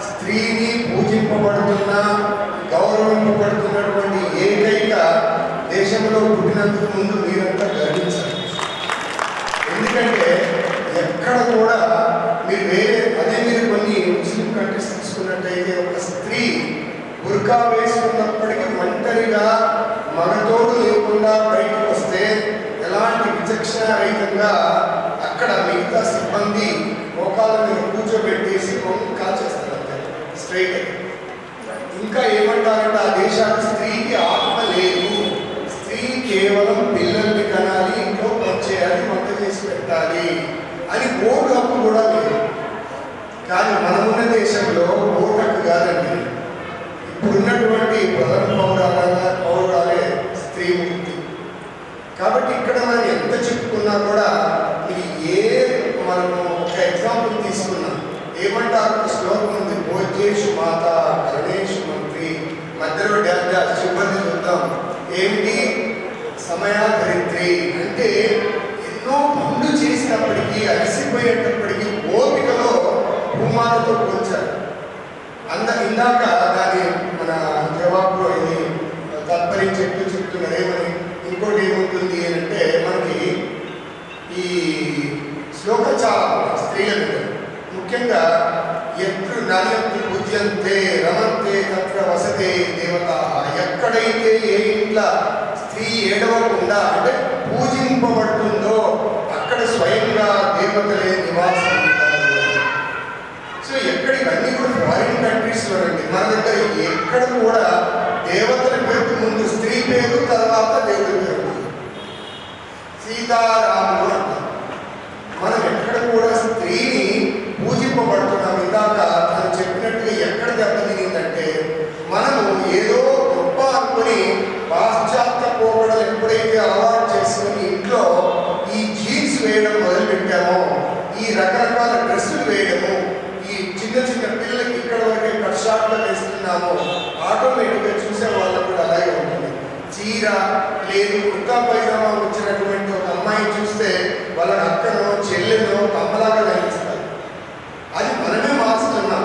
స్త్రీని పూజింపబడుతున్న గౌరవింపబడుతున్నటువంటి ఏకైక దేశంలో పుట్టినందుకు ముందు మీరంతా గర్వించాలి. ఎందుకంటే ఎక్కడ కూడా మీరు అదే మీరు కొన్ని ముస్లిం కంట్రీస్ తీసుకున్నట్టయితే ఒక స్త్రీ బుర్కా వేసుకున్నప్పటికీ ఒంటరిగా మగతోడు లేకుండా బయటకు వస్తే ఎలాంటి విచక్షణ రహితంగా అక్కడ మిగతా సిబ్బంది మోకాల మీద కూర్చోబెట్టేసి కాల్చేస్తారు అంతే స్ట్రైట్. ఇంకా ఏమంటారంటే ఆ దేశానికి స్త్రీకి ఆత్మ లేదు, స్త్రీ కేవలం పిల్లల్ని కనాలి, ఇంట్లో పనిచేయాలి, వంట చేసి పెట్టాలి అని ఓటు హక్కు కూడా లేదు. కానీ మనమున్న దేశంలో ఓటు హక్కు కాదండి. ఇప్పుడున్నటువంటి ప్రధాన పౌరాలే స్త్రీ ముక్తి. కాబట్టి ఇక్కడ మనం ఎంత చెప్పుకున్నా కూడా మనము ఒక ఎగ్జాంపుల్ తీసుకున్నాం. ఏమంటారు శ్లోకం ఉంది, భోజేషు మాత కరణేషు మంత్రి, మధ్యలో సిబ్బంది చూద్దాం ఏమిటి సమయాధరిత్రి అంటే ఎన్నో పనులు చేసినప్పటికీ అలసిపోయేటప్పటికీ ఓపికలో భూమాతతో పోల్చారు. ఇందాక దాని మన జవాబులో ఇది తత్పరి చెప్తున్నారు. ఏమని ఇంకోటి ఏముంటుంది అని అంటే మనకి ఈ శ్లోకం చాలా స్త్రీలకు ముఖ్యంగా ఎప్పుడు నయత్తు పూజ్యంతే రమంతే తత్ర వసతే దేవత. ఎక్కడైతే ఏ ఇంట్లో స్త్రీ ఏడవకుండా అంటే పూజింపబడుతుందో అక్కడ స్వయంగా దేవతలే నివాసం ఉంటారు. సో ఎక్కడికన్నీ కూడా ఫారిన్ కంట్రీస్లో రండి, మన దగ్గర ఎక్కడ కూడా దేవతల పేరు ముందు స్త్రీ పేరు, తర్వాత దేవుడి పేరు. సీతారాములు అంటారు. మనం ఎక్కడ కూడా స్త్రీని పూజింపబడుతున్నాం. ఇందాక తను చెప్పినట్టుగా ఎక్కడ దెబ్బతిందంటే మనము ఏదో గొప్ప అనుకుని పాశ్చాత్య పోకడలు ఎప్పుడైతే అలవాటు చేసుకుని ఇంట్లో ఈ జీన్స్ వేయడం మొదలుపెట్టామో, ఈ రకరకాల డ్రెస్సులు వేయడము, ఈ చిన్న చిన్న పిల్లలకి ఇక్కడ వరకే కట్ షార్ట్లో వేస్తున్నామో ఆటోమేటిక్గా చూసే వాళ్ళకు కూడా అలాగే ఉంటుంది. చీర లేదు కుర్తా పైజామా వచ్చినటువంటి ఒక అమ్మాయిని చూస్తే వాళ్ళ అక్కనో చెల్లెనో కమ్మలాగా కనిపిస్తారు. అది మనమే మార్చుతున్నాం.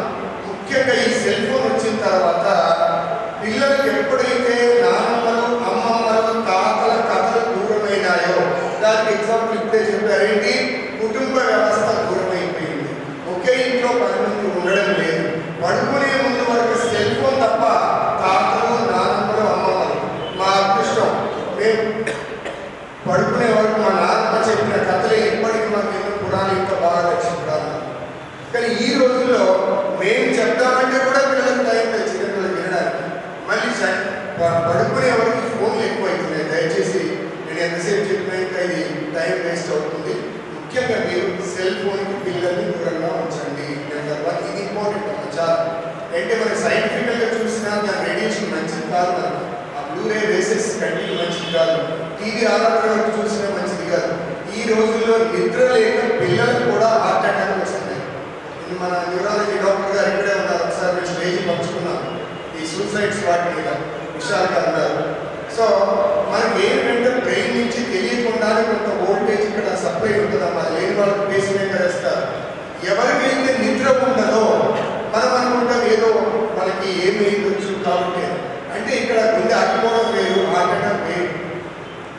చూసినా దాని రేడియేషన్ మంచిది కాదు మనకు. ఆ బ్లూరే రేసెస్ కంటికి మంచిది కాదు. టీవీ ఆధారంగా చూసినా మంచిది కాదు. ఈ రోజుల్లో నిద్ర లేక పిల్లలకు కూడా హార్ట్ అటాక్ వస్తున్నాయి. ఇది మన న్యూరాలజీ డాక్టర్ గారు ఇక్కడే ఉన్నారు, ఒకసారి మేము స్టేజ్ పంచుకున్నాం ఈ సూసైడ్స్ వాటి మీద విషయాలుగా ఉన్నారు. సో మనకి ఏంటంటే బ్రెయిన్ నుంచి తెలియకుండానే కొంత వోల్టేజ్ ఇక్కడ సప్లై ఉంటుందమ్మా. లేని వాళ్ళకి పేస్ మేకర్ వేస్తారు. ఎవరికైతే నిద్ర ఉండదో మనం అనుకుంటాం ఏదో మనకి ఏమి అయ్యొచ్చు కాబట్టి. అంటే ఇక్కడ గుండె ఆగిపోవడం వేరు, హార్ట్ అటాక్ వేరు.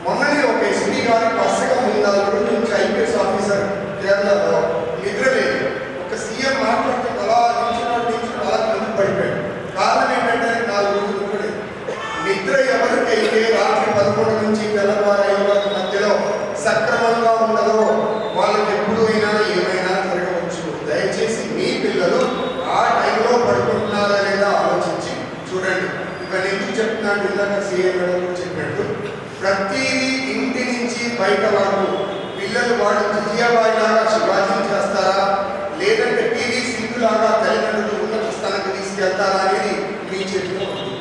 మొన్ననే ఒక ఎస్పీ గారి వరుసగా 3-4 రోజుల నుంచి ఐపీఎస్ ఆఫీసర్ కేరళలో నిద్ర లేదు. ఒక సీఎం మాట్లాడుతూ అలా నిల్చున్నాడు అలా ముందుకు పడిపోయాడు. కారణం ఏంటంటే 4 రోజులు నిద్రలేదు. నిద్ర ఎవరికైతే రాత్రి 11 నుంచి తెల్లవారు 5 వరకు మధ్యలో సక్రమంగా ఉండదో వాళ్ళకి ఎప్పుడు అయినా ఏమైనా జరగవచ్చు. దయచేసి మీ పిల్లలు ఆ టైంలో పడుకుంటున్నారా లేదా ఆలోచించి చూడండి. ఇవన్నీ ఎందుకు చెప్తున్నాను, ఇందాక సీఎం మేడం చెప్పినట్టు ప్రతిదీ ఇంటి నుంచి బయట వరకు పిల్లలు వాడు జిజియాబాయి లాగా శివాజీ చేస్తారా, లేదంటే టీవీ సింగ్ లాగా తల్లిదండ్రులు ఉన్నత స్థానానికి తీసుకెళ్తారా అనేది మీ చేతిలో ఉంది.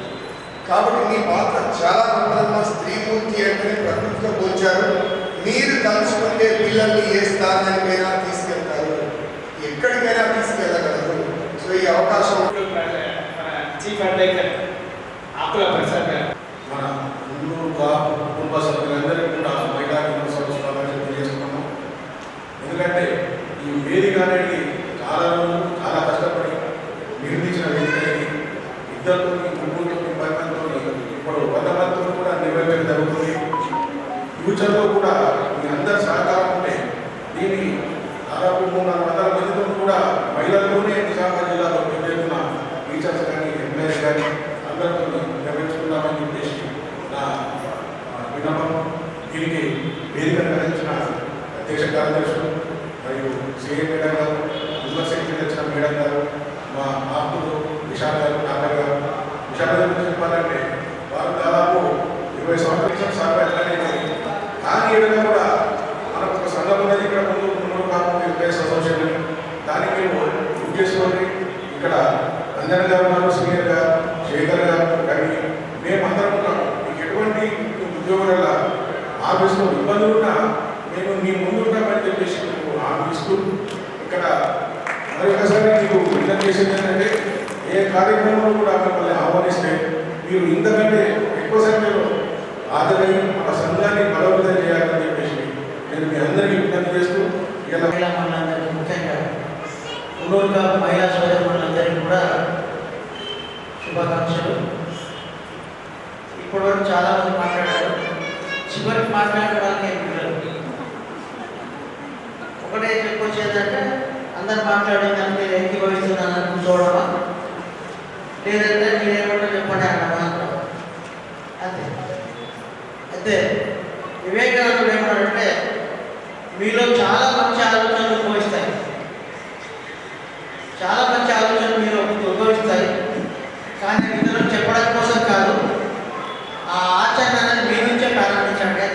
కాబట్టి మీ పాత్ర చాలా గొప్పదమ్మా. స్త్రీమూర్తి అంటే ప్రకృతితో పోల్చారు. మీరు తలుచుకుంటే పిల్లల్ని ఏ స్థానానికైనా తీసుకెళ్తారు, ఎక్కడికైనా తీసుకెళ్ళగలరు. సో ఈ అవకాశం చీఫ్ అడ్వైజర్ ఆకుల ప్రసాద్ గారు మన గుంటూరు కుటుంబ సభ్యులందరికీ కూడా మహిళా దినోత్సవ శుభాకాంక్షలు తెలియజేస్తున్నాము. ఎందుకంటే ఈ వేదిక అనేది చాలా రోజులు చాలా కష్టపడి నిర్మించిన వేదికని ఇద్దరితో 3-10 మందితో ఇప్పుడు 100 మందితో కూడా నిర్వహించడం జరుగుతుంది. ఫ్యూచర్లో కూడా మీ అందరి సహకారం ఉంటే దీన్ని దాదాపు 300-400 మందితో కూడా మహిళలతోనే నిజామాబాద్ జిల్లాలో పెద్దెత్తున టీచర్స్ కానీ ఎంప్లాయీస్ కానీ అందరితో నిర్వహించుకుందామని చెప్పేసి నా విన్నపం. దీనికి వేదిక నిర్వహించిన అధ్యక్ష కార్యదర్శులు మరియు సిఐ మేడం గారు, యూనివర్సిటీకి వచ్చిన మేడం గారు, మా ఆప్తులు విశాల్ గారు, నాగర్ గారు. విశాల్ గారి గురించి చెప్పాలంటే వారు దాదాపు 20 సంవత్సరాల సహకారం కానీ ఏదైనా కూడా మనకు ఒక సంఘం ఉన్నది ఇక్కడ ముందు కాకుండా ఎంప్లాయీస్ అసోసియేషన్. దానికి మేము బుక్ చేసుకోండి. ఇక్కడ అంజన్ గారు ఉన్నారు, సీనియర్ గారు, శేఖర్ గారు, కానీ మేమందరం ఉన్నాం. మీకు ఎటువంటి ఉద్యోగుల ఆఫీస్లో ఇబ్బందులు ఉన్నా మేము మీ ముందు ఉంటామని చెప్పేసి మేము ఆఫీస్కు ఇక్కడ మరి ఒకసారి మీకు విజ్ఞప్తి చేసేది ఏంటంటే ఏ కార్యక్రమంలో కూడా మిమ్మల్ని ఆహ్వానిస్తే మీరు ఇంతకంటే ఎక్కువ సంఖ్యలో హాజరై మన సంఘాన్ని బలోపేతం చేయాలని చెప్పేసి నేను మీ అందరికీ విజ్ఞప్తి చేస్తూ ఇలా మహిళా మనులందరికీ ముఖ్యంగా గుంటూరుగా మహిళా సోదరి మనులందరికీ కూడా శుభాకాంక్షలు. ఇప్పటివరకు చాలామంది మాట్లాడారు. చివరికి మాట్లాడడానికి ఏం పిల్లలు ఒకటే చెప్పొచ్చేదంటే అందరు మాట్లాడిందని నేను ఏకీభవిస్తున్నానని కూర్చోవడమా, లేదంటే మీరేమంటో చెప్పండి అన్నమా అంతే. అయితే వివేకానందుడు ఏమన్నాడంటే మీలో చాలా మంచి ఆలోచనలు ఉద్భవిస్తాయి, చాలా మంచి ఆలోచనలు మీరు ఉద్భవిస్తాయి, కానీ ఇతరులకు చెప్పడం కోసం కాదు, ఆ ఆచరణ అనేది మీ నుంచే ప్రారంభించండి.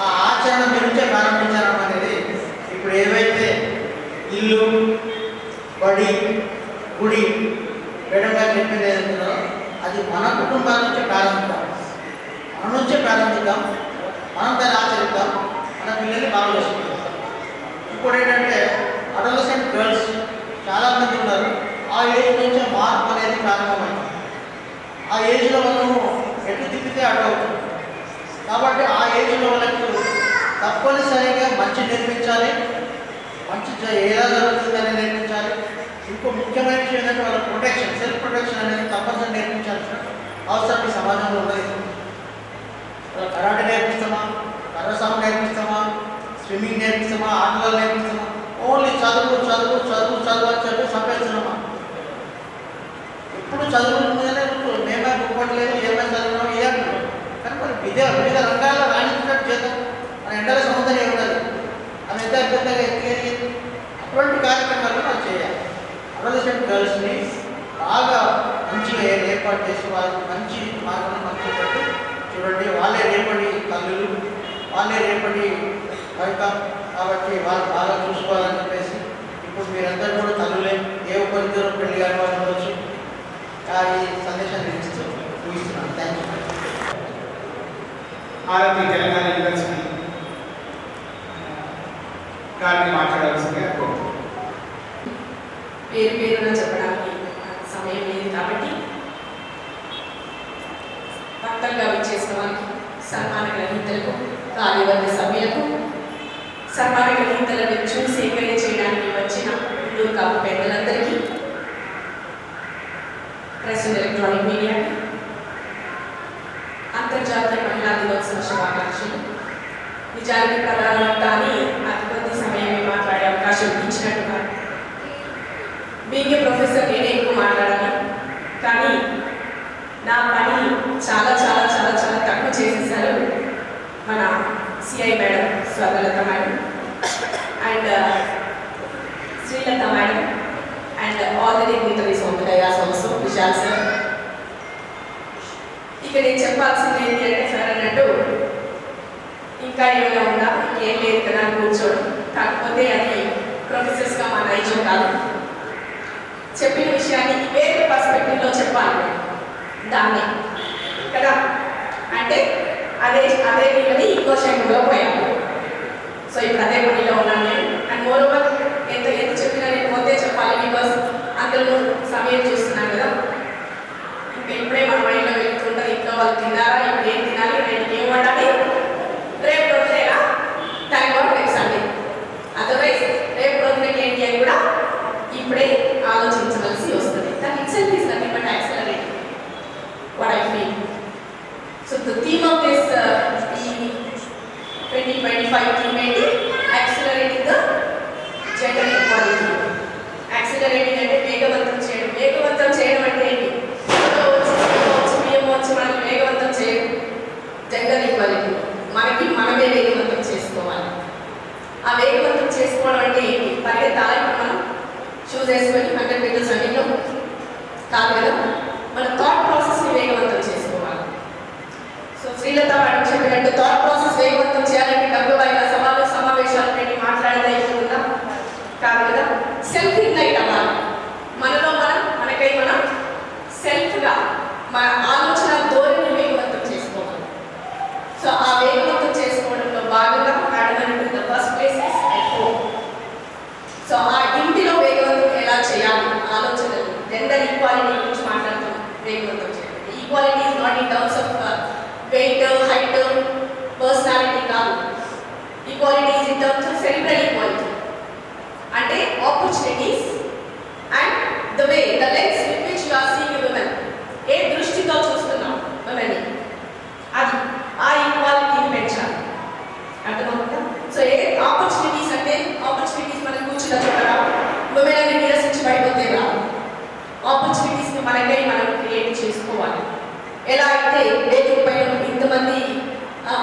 ఆ ఆచరణ మీ నుంచే ప్రారంభించడం అనేది ఇప్పుడు ఏవైతే ఇల్లు, బడి, గుడి వేడంగా చెప్పింది ఏదైతుందో అది మన కుటుంబాల నుంచే ప్రారంభిద్దాం. మన నుంచే ప్రారంభిద్దాం, మనం దాన్ని ఆచరిద్దాం, మన పిల్లల్ని బాగా చేసుకుంటాం. ఇప్పుడు ఏంటంటే అడోలసెంట్ గర్ల్స్ చాలామంది ఉన్నారు. ఆ ఏజ్ నుంచే మార్పు అనేది ప్రారంభమైంది. ఆ ఏజ్లో మనము ఎటు తిప్పితే అటు అవుతుంది. కాబట్టి ఆ ఏజ్లో వాళ్ళకు తప్పనిసరిగా మంచి నేర్పించాలి, మంచి ఎలా జరుగుతుందని నేర్పించాలి. ఇంకో ముఖ్యమైన విషయం ఏంటంటే వాళ్ళ ప్రొటెక్షన్, సెల్ఫ్ ప్రొటెక్షన్ అనేది తప్పనిసరి నేర్పించాల్సిన అవసరం ఈ సమాజంలో ఉన్నది. కరాటే నేర్పిస్తామా, కర్రసాము నేర్పిస్తామా, స్విమ్మింగ్ నేర్పిస్తామా, ఆటలు నేర్పిస్తామా, ఓన్లీ చదువు చదువు చదువు చదువు అని చెప్పి సంపేస్తున్నామా. ఇప్పుడు చదువుల మీదనే మేమే గుప్పట్లేదు, ఏమైనా చదువున్నాం ఇవ్వాలి. కానీ మరి వివిధ రంగాల్లో రాణించినట్టు చేద్దాం. మన ఎండల సముద్రం ఏమున్నది, అది ఎంత అద్భుతంగా ఎక్కేది. అటువంటి కార్యక్రమాలు మనం చేయాలి. అడోలసెంట్ గర్ల్స్ని బాగా మంచిగా ఏర్పాటు చేసి వాళ్ళకి మంచి మార్గం మంచిగా చూడండి. వాళ్ళే రేపటి తల్లులు, వాళ్ళే రేపటి బయట. కాబట్టి వాళ్ళు బాగా చూసుకోవాలని చెప్పేసి ఇప్పుడు మీరందరూ కూడా తల్లులే. ఏ ఒక్కరిద్దరు పెళ్లి కాని వాళ్ళు ఉండొచ్చు, ఈ సందేశాన్ని ఇస్తూ ముగిస్తున్నాను. Thank you. RMP Telangana university గారిని మాట్లాడాల్సిందిగా కోరుతున్నాను. పేరు పేరున చెప్పడానికి సమయం లేదు కాబట్టి భక్తులుగా విచ్చేసిన వారికి, సన్మాన గ్రహీతలకు, కార్యవర్గ సభ్యులకు, సన్మాన గ్రహీతలను చూసి ఎంకరేజ్ చేయడానికి వచ్చిన ఇండోర్ కాపు పెద్దలందరికీ, ప్రెస్ అండ్ ఎలక్ట్రానిక్ మీడియాకి అంతర్జాతీయ మహిళా దినోత్సవ శుభాకాంక్షలు. నిజానికి ప్రధాన వక్త అని అతి కొద్ది సమయమే మాట్లాడే అవకాశం ఇచ్చినట్టుగా బీఏ ప్రొఫెసర్ నేనే ఎక్కువ మాట్లాడాలి, కానీ నా పని చాలా చాలా చాలా చాలా తక్కువ చేసేసారు మన CI madam Swarnalatha madam and Srilatha madam and all the dignitaries on the dais also, Vishal sir. ఇక నేను చెప్పాల్సింది ఏంటి అంటే సార్ అన్నట్టు ఇంకా ఏమైనా ఉందా, ఏం లేదు కదా అని కూర్చోడం, కాకపోతే అది ప్రొఫెసర్స్గా మా నైజం కాదు. చెప్పిన విషయాన్ని వేరే పర్స్పెక్టివ్లో చెప్పాలి దాన్ని కదా, అంటే అదే అదే వీళ్ళని ఇంకో శంకులో పోయాను. సో ఇప్పుడు అదే పనిలో ఉన్నాను నేను. అండ్ మోరోవర్ ఎంత ఎంత చెప్పినా నేను పోతే చెప్పాలి, బికాస్ అందులో సమయం చూస్తున్నాను కదా. ఇంకా ఇప్పుడే మన మైండ్లో వెళ్తుంటుంది ఇంట్లో వాళ్ళు తిన్నారా, ఇప్పుడు ఏం తినాలి, రేపు ఏం వండాలి, రేపు రోజునేనా టైం అవుట్ రేపు సండే, అదర్వైజ్ రేపు రోజునకి ఏంటి అని కూడా ఇప్పుడే ఆలోచించవలసి వస్తుంది. దాని itself is nothing but accelerating what I feel. So the theme of this 2025 theme is accelerating the gender equality. Accelerating అంటే వేగవంతం చేయడం. వేగవంతం చేయడం అంటే ఏంటి? మనం వేగవంతం చేయడం జెండర్ ఈక్వాలిటీ మనకి మనమే వేగవంతం చేసుకోవాలి. ఆ వేగవంతం చేసుకోవడం అంటే ఏంటి? పరిగెత్తాలి మనం షూస్ వేసుకొని 100 మీటర్స్ రన్నింగ్లో కాదు కదా, మన థాట్ ప్రాసెస్ని వేగవంతం చేసుకోవాలి. సో శ్రీలత మేడం చెప్పినట్టు థాట్ ప్రాసెస్ వేగవంతం చేయాలంటే డబ్బులైన సమావేశాలు పెట్టి మాట్లాడితే అయిపోతుందా? కాదు కదా. సెల్ఫ్ ఇగ్నైట్ అవ్వాలి. మనలో మనకై మనం సెల్ఫ్గా మన ఆలోచన ధోరణి వేగవంతం చేసుకోవాలి. సో ఆ వేగవంతం చేసుకోవడంలో భాగంగా అడగండి the first place is at home. So ఆ ఇంటిలో వేగవంతం ఎలా చేయాలి ఆలోచనలు, జెండర్ ఈక్వాలిటీ గురించి మాట్లాడుతాం. వేగవంతం చేయాలి. Equality is not in terms of weight, height, personality కాదు. Equality is in terms of cerebral equality, అంటే opportunities and the way the lens with which you are seeing women. ఏ దృష్టితో చూస్తున్నాం విమెన్ని, అది ఆ ఈక్వాలిటీని పెంచాలి. అర్థమవుతుందా? సో ఏ ఆపర్చునిటీస్ అంటే ఆపర్చునిటీస్ మనం కూర్చున్న చోట విమెన్ అని నిరసించి పడిపోతే రావు. ఆపర్చునిటీస్ని మనకై మనం క్రియేట్ చేసుకోవాలి. ఎలా అయితే వేదిక పైన ఇంతమంది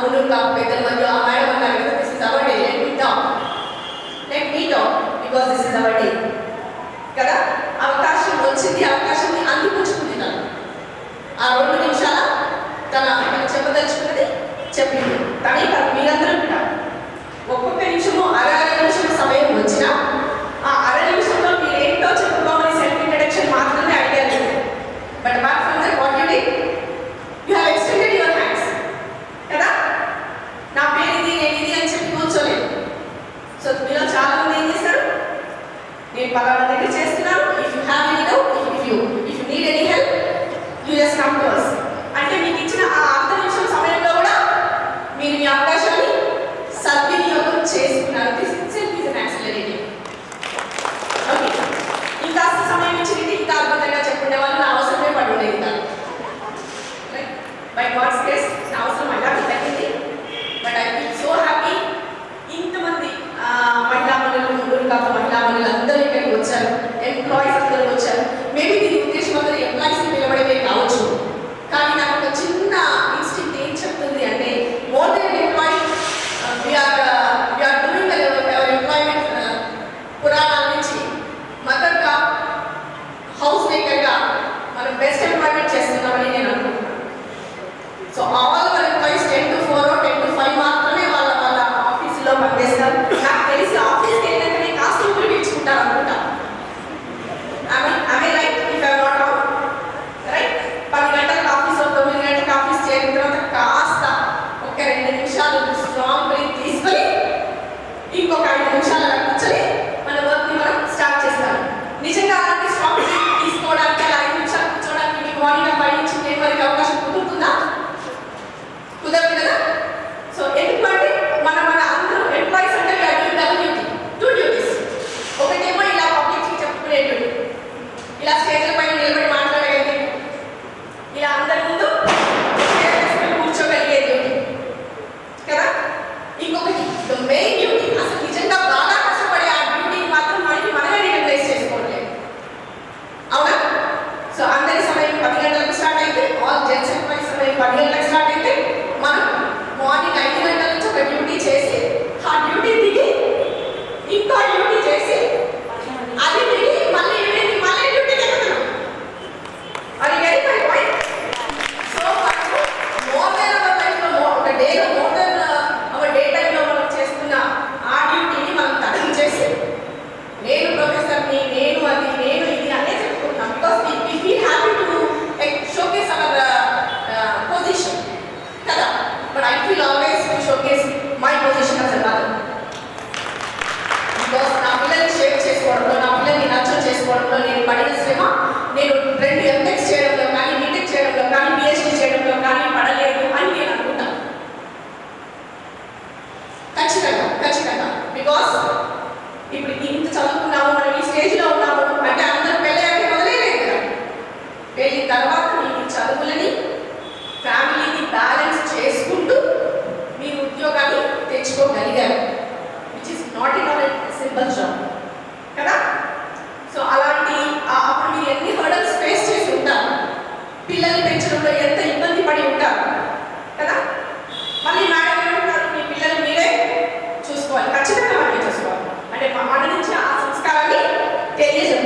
మునులు కాపు పెద్దల మధ్య ఆ మేడం అన్నారు కదా, this is our day, let me talk because this is our day కదా. అవకాశం వచ్చింది, అవకాశాన్ని అందిపుచ్చుకుంటున్నాను. ఆ 2 నిమిషాల తన చెప్పదలుచుకున్నది చెప్పింది. కానీ మీరందరూ కూడా ఒక్కొక్క నిమిషము అర నిమిషం సమయం వచ్చినా ఆ అర నిమిషంలో మీరు ఏంటో చెప్పుకోమని సెల్ఫ్ ఇంట్రడక్షన్ మాత్రమే అడిగారు. But apart from that what you did, you have extended your hands కదా. నా పేరు ఇది, నేను ఇది అని చెప్పి కూర్చోలేదు. సో మీలో చాలా మంది ఏం చేస్తారు, నేను పలానా దగ్గర చేస్తున్నాను, if you have any doubt, if you need any help you just come to us. అంటే మీకు ఇచ్చిన ఆ అర్ధ నిమిషం సమయంలో కూడా మీరు మీ అవకాశాన్ని సద్వినియోగం చేసుకున్నారు. This itself is an accelerating. Okay, ఇంకా సమయం ఇచ్చింది, ఇంకా అద్భుతంగా చెప్పుకునే వాళ్ళు నా అవసరమే పడి ఉండేది కాదు. బై గాడ్స్ గ్రేస్ నా అవసరం అలాగే తగ్గింది. But I feel so happy. ఇంతమంది మహిళా మనులు, ముగ్గురు కాక మహిళా మనులు అందరూ ఇక్కడికి వచ్చారు, ఎంప్లాయీస్ అందరూ వచ్చారు. మేబీ దీని ఉద్దేశం అందరూ ఎంప్లాయీస్ని పిలవడమే కావచ్చు, కానీ నాకు ఒక చిన్న ఇన్స్టింక్ట్ ఏం చెప్తుంది అంటే more than employee we are doing our employment పురాణాల నుంచి మదర్గా, హౌస్ మేకర్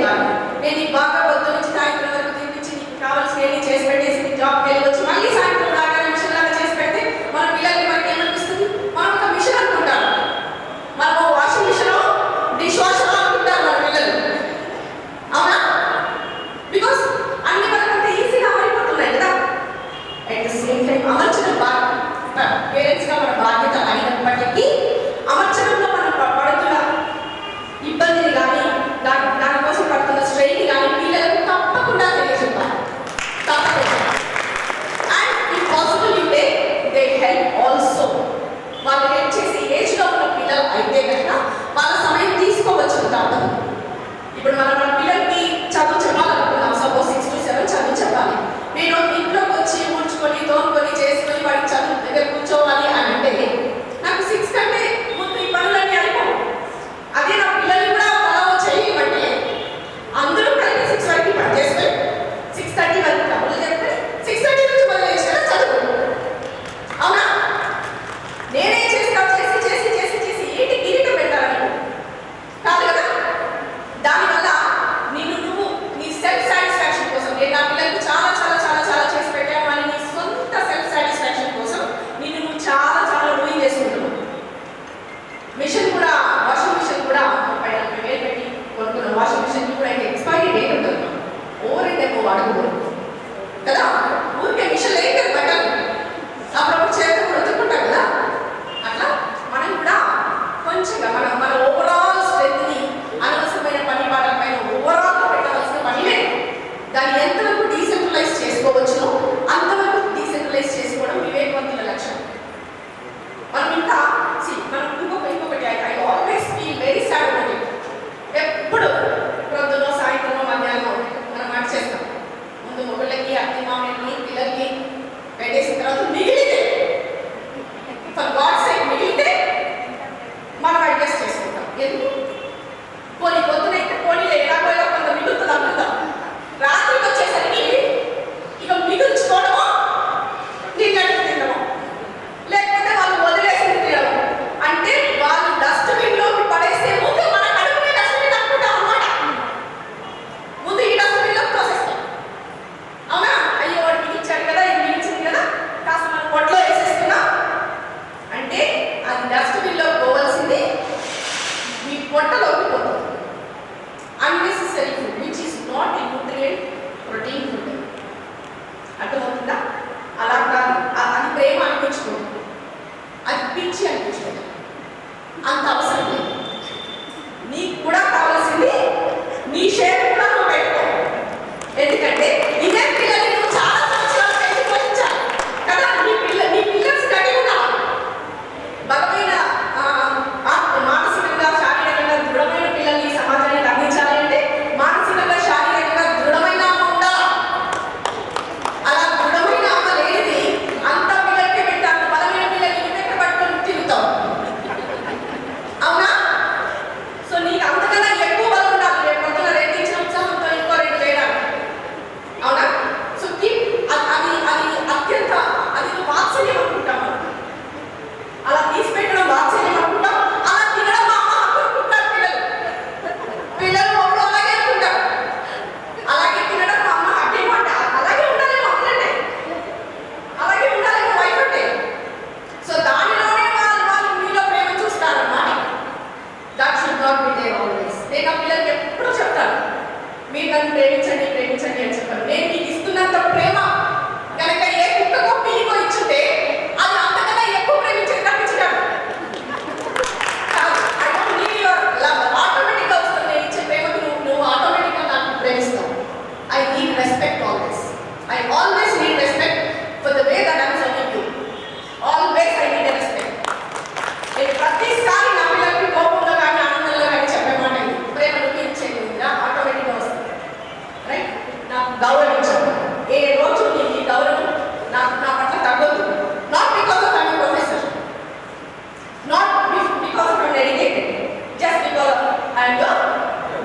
కాదు. నేను నీకు బాగా పొద్దు నుంచి సాయంత్రం వరకు తినిపించి నీకు కావాల్సిన ఏమి చేసి పెట్టేసి నీ జాబ్కి వెళ్ళి వచ్చి మళ్ళీ సాయంత్రం దాకా మిషన్ లాగా చేసి పెడితే మన పిల్లలకి మనకి ఏమనిపిస్తుంది? మనం ఒక మిషన్ అనుకుంటాం, మనం వాషింగ్ మిషన్ డిష్ వాషర్ అనుకుంటారు మన పిల్లలు. అవునా? బికాస్ అన్ని మనకంటే ఈజీగా అమరిపోతున్నాయి కదా. అట్ ద సేమ్ టైం అమర్చిన పేరెంట్స్గా మన బాధ్యత అయినప్పటికీ అమర్చడంలో మనం పడుతున్న ఇబ్బందిని కానీ దానికోసం పడుతున్న స్ట్రెయిన్ కానీ పిల్లలకు తప్పకుండా తెలియజెప్పాలి. తప్పకుండా. అండ్ ఇఫ్ పాసిబుల్ ఉంటే దే హెల్ప్ ఆల్సో. వాళ్ళు హెల్ప్ చేసే ఏజ్లో ఉన్న పిల్లలు అయితే కనుక వాళ్ళ సమయం తీసుకోవచ్చు తప్పదు. ఇప్పుడు మన పిల్లలకి చదువు చెప్పాలనుకున్నాం, సపోజ్ 6 to 7 చదువు చెప్పాలి. నేను ఇంట్లోకి వచ్చి ఊడ్చుకొని తోముకొని చేసుకొని వాడికి చదువు దగ్గర కూర్చోవాలి అని అంటే నాకు 6 కంటే ముందు ఈ పనులన్నీ అయిపోవు. అదే నా పిల్లల్ని కూడా ఫాలో చేయమంటే అందరూ కలిపి 6 వరకు పని చేసుకొని 6:30 వరకు కబుర్లు చెప్తే 6:30 నుంచి మొదలు చేసిన చదువు. అవునా? నేనే చేస్తా చేసి చేసి చేసి చేసి ఏంటి కిరీటం పెట్టాలని కాదు కదా. దానివల్ల నువ్వు నీ సెల్ఫ్ సాటిస్ఫాక్షన్ కోసం నేను నా పిల్లలకు చాలా చాలా చాలా చాలా చేసి పెట్టాను అని నీ సొంత సెల్ఫ్ సాటిస్ఫాక్షన్ కోసం నువ్వు చాలా చాలా రూయింగ్ చేసుకుంటున్నావు. మిషన్ కూడా వాషింగ్ మిషన్ కూడా 30,000 పెట్టి కొనుక్కున్న వాషింగ్ మిషన్ కూడా ఎక్స్పైరీ డేట్ ఉంటుంది. ఓవర్ అండ్ ఎబో వాడకూడదు కదా. ఊరికే మిషన్ లేదు కదా పెట్టాలి, అప్పుడప్పుడు చేత కూడా వదులుకుంటాం కదా. అట్లా మనం కూడా కొంచెంగా మన ఓవరాల్ స్ట్రెంత్ని అనవసరమైన పని వాటి పైన ఓవరాల్గా పెట్టవలసిన పని లేదు. దాన్ని ఎంతవరకు డీసెంట్రలైజ్ చేసుకోవచ్చునో అంతవరకు డీసెంట్రలైజ్ చేసుకోవడం వివేకవంతుల లక్ష్యం. మనం ఇంకా మనం ఇంకొకటి I always feel very sad అండి. ఎప్పుడు ప్రొద్దున సాయంత్రం మధ్యాహ్నం మనం మాట చేస్తాం. ముందు మొగుళ్ళకి అత్తి మామయ్యకి పిల్లలకి పెట్టేసిన తర్వాత మిగిలితే ఫర్ గాడ్ సేక్ మిగిలితే మనం అడ్జస్ట్ చేసుకుంటాం. ఎందుకు? పోనీ పొద్దున అయితే పోనీలే ఎలాగోలా కొంత మిగులుతుంది అనుకుంటాం. రాత్రికి వచ్చేసరికి ఇక మిగుల్చుకోవడమో నీళ్ళకి తినడమో లేకపోతే వాళ్ళు వదిలేసి తినడం. అంటే వాళ్ళు డస్ట్బిన్లోకి పడేసే ముందు మన కడుపునే డస్ట్బిన్ అనుకుంటాం అన్నమాట. ముందు ఈ డస్ట్బిన్లోకి తోసేస్తాం. అవునా? అయ్యో వాడు మిగిల్చాడు కదా, ఇది మిగిల్చింది కదా, కాస్త మనం పొట్లో వేసేస్తున్నాం. అంటే అది డస్ట్బిన్లోకి పోవాల్సింది మీ పొట్టలోకి పోతుంది. Unnecessary food which is not a nutrient protein food. అర్థమవుతుందా? అలా కాదు. అది ప్రేమ అనిపించుకుంటుంది, అది పిచ్చి అనిపించుకుంటుంది. అంత అవసరం లేదు. నీకు కూడా కావాల్సింది నీ షేర్ కూడా నువ్వు పెట్టుకో. ఎందుకంటే ఇదే పిల్లల్ని నువ్వు చాలా సంవత్సరాలు పెంచి పోషించాలి కదా. నీ పిల్లలు స్టడీ ఉండాలి. బలమైన మానసికంగా శారీరకంగా దృఢమైన పిల్లల్ని సమాజానికి అందించాలి అంటే మానసికంగా శారీరకంగా దృఢమైన అమ్మ ఉండాలి. అలా దృఢమైన అమ్మ లేనిది అంత పిల్లలకి పెట్టి అంత బలమైన పిల్లల్ని నువ్వెక్కడ పట్టుకొని తిరుగుతావు. అవునా? సో నీకు అంతకన్నా ఎక్కువ బలం ఉండాలి. రేపు పొద్దున 2 ఇచ్చిన ఉత్సాహంతో ఇంకో 2 చేయడానికి. అవునా? సో అది అత్యంత అది వాత్సల్యం అనుకుంటాం. అలా తీసి పెట్టడం వాత్సల్యం అనుకుంటాం. అలా తినడం మా అమ్మ హక్కు అనుకుంటారు పిల్లలు ఒళ్ళు అలాగే అనుకుంటారు. అలాగే తినడం మా అమ్మ హక్కు అంటే అలాగే ఉండాలేమో అమ్మంటే అలాగే ఉండాలేమో వైఫ్ అంటే. సో దానిలోనే వాళ్ళు మీలో ప్రేమ చూస్తారన్నమాట. That should not be there always. నేను ఆ పిల్లలకి ఎప్పుడూ చెప్తాను, మీరు నన్ను ప్రేమించండి ప్రేమించండి అని చెప్పాను. నేను మీకు ఇస్తున్నంత ప్రేమ కనుక ఏ కుక్కకో పిల్లికో ఇచ్చుంటే అది అంతకన్నా ఎక్కువ ప్రేమించేది తప్పించడం కాదు. I don't need your love. ఆటోమేటిక్గా వస్తుంది. నేను ఇచ్చే ప్రేమకు నువ్వు ఆటోమేటిక్గా నాకు ప్రేమిస్తావు. I need respect always. I always need respect for the way that I'm serving you. Always I need respect. నేను ప్రతిసారి నా పిల్లలకి కోపంలో కానీ ఆనందంలో కానీ చెప్పే మాట ఇది. ప్రేమ నువ్వు ఇచ్చేది ఆటోమేటిక్గా వస్తుంది. రైట్? నాకు గౌరవించాలి. ఏ రోజు నీకు ఈ గౌరవం నా పట్ల తగ్గదు. Not because of I'm professor, not because of I'm dedicated, just because I'm your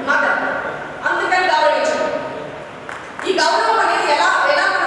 mother. అందుకని గౌరవించాలి. ఈ గౌరవం అనేది ఎలా మన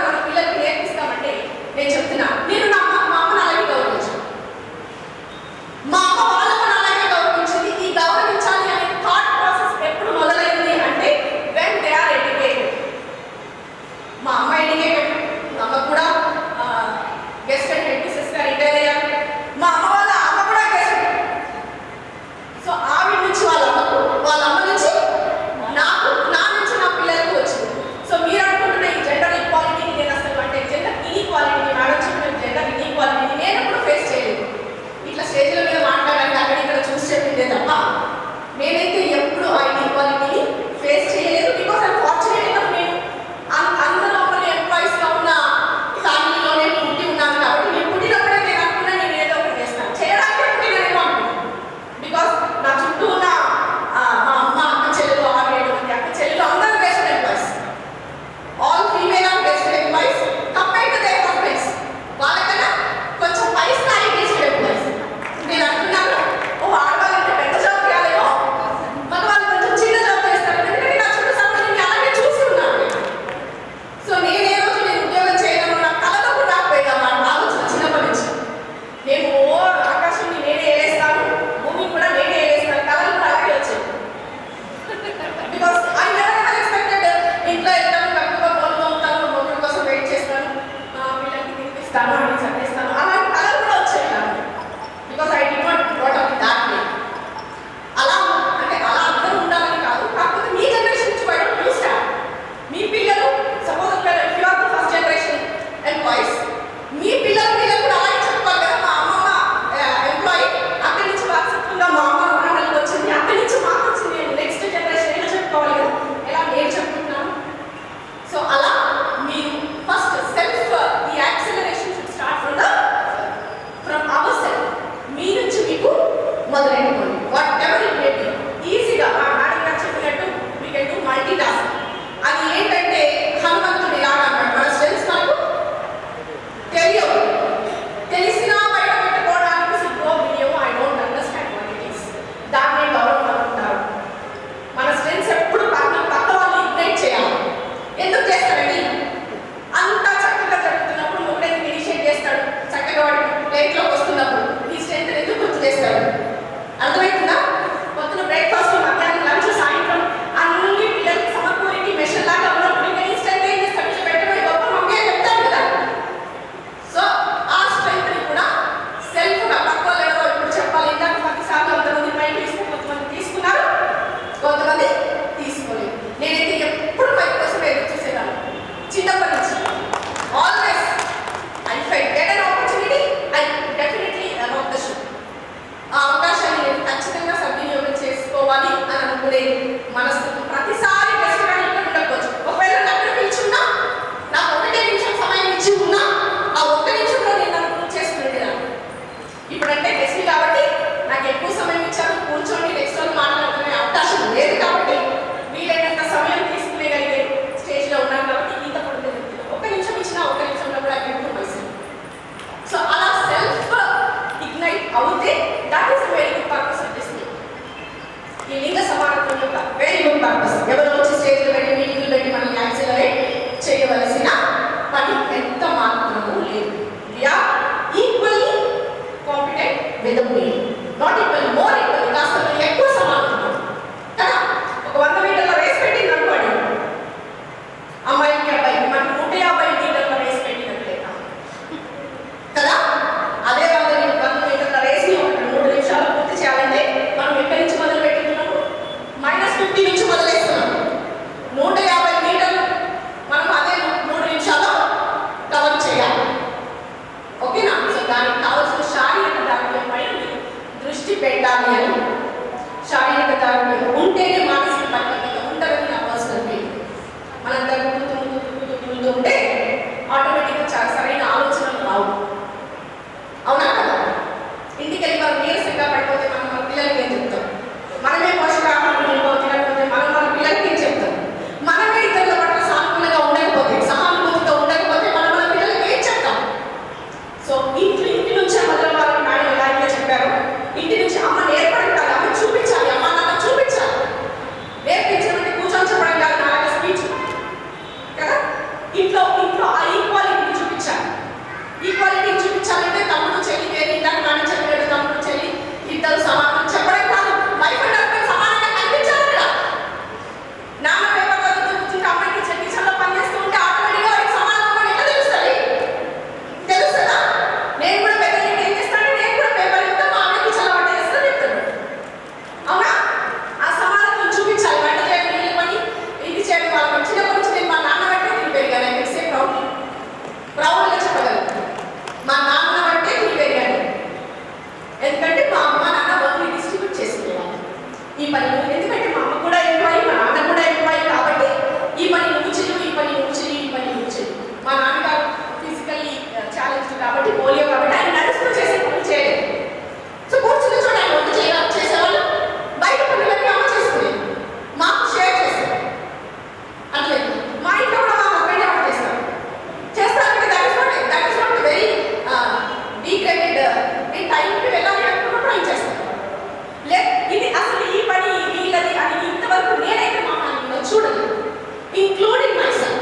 ఇంక్లూడింగ్ మై సన్.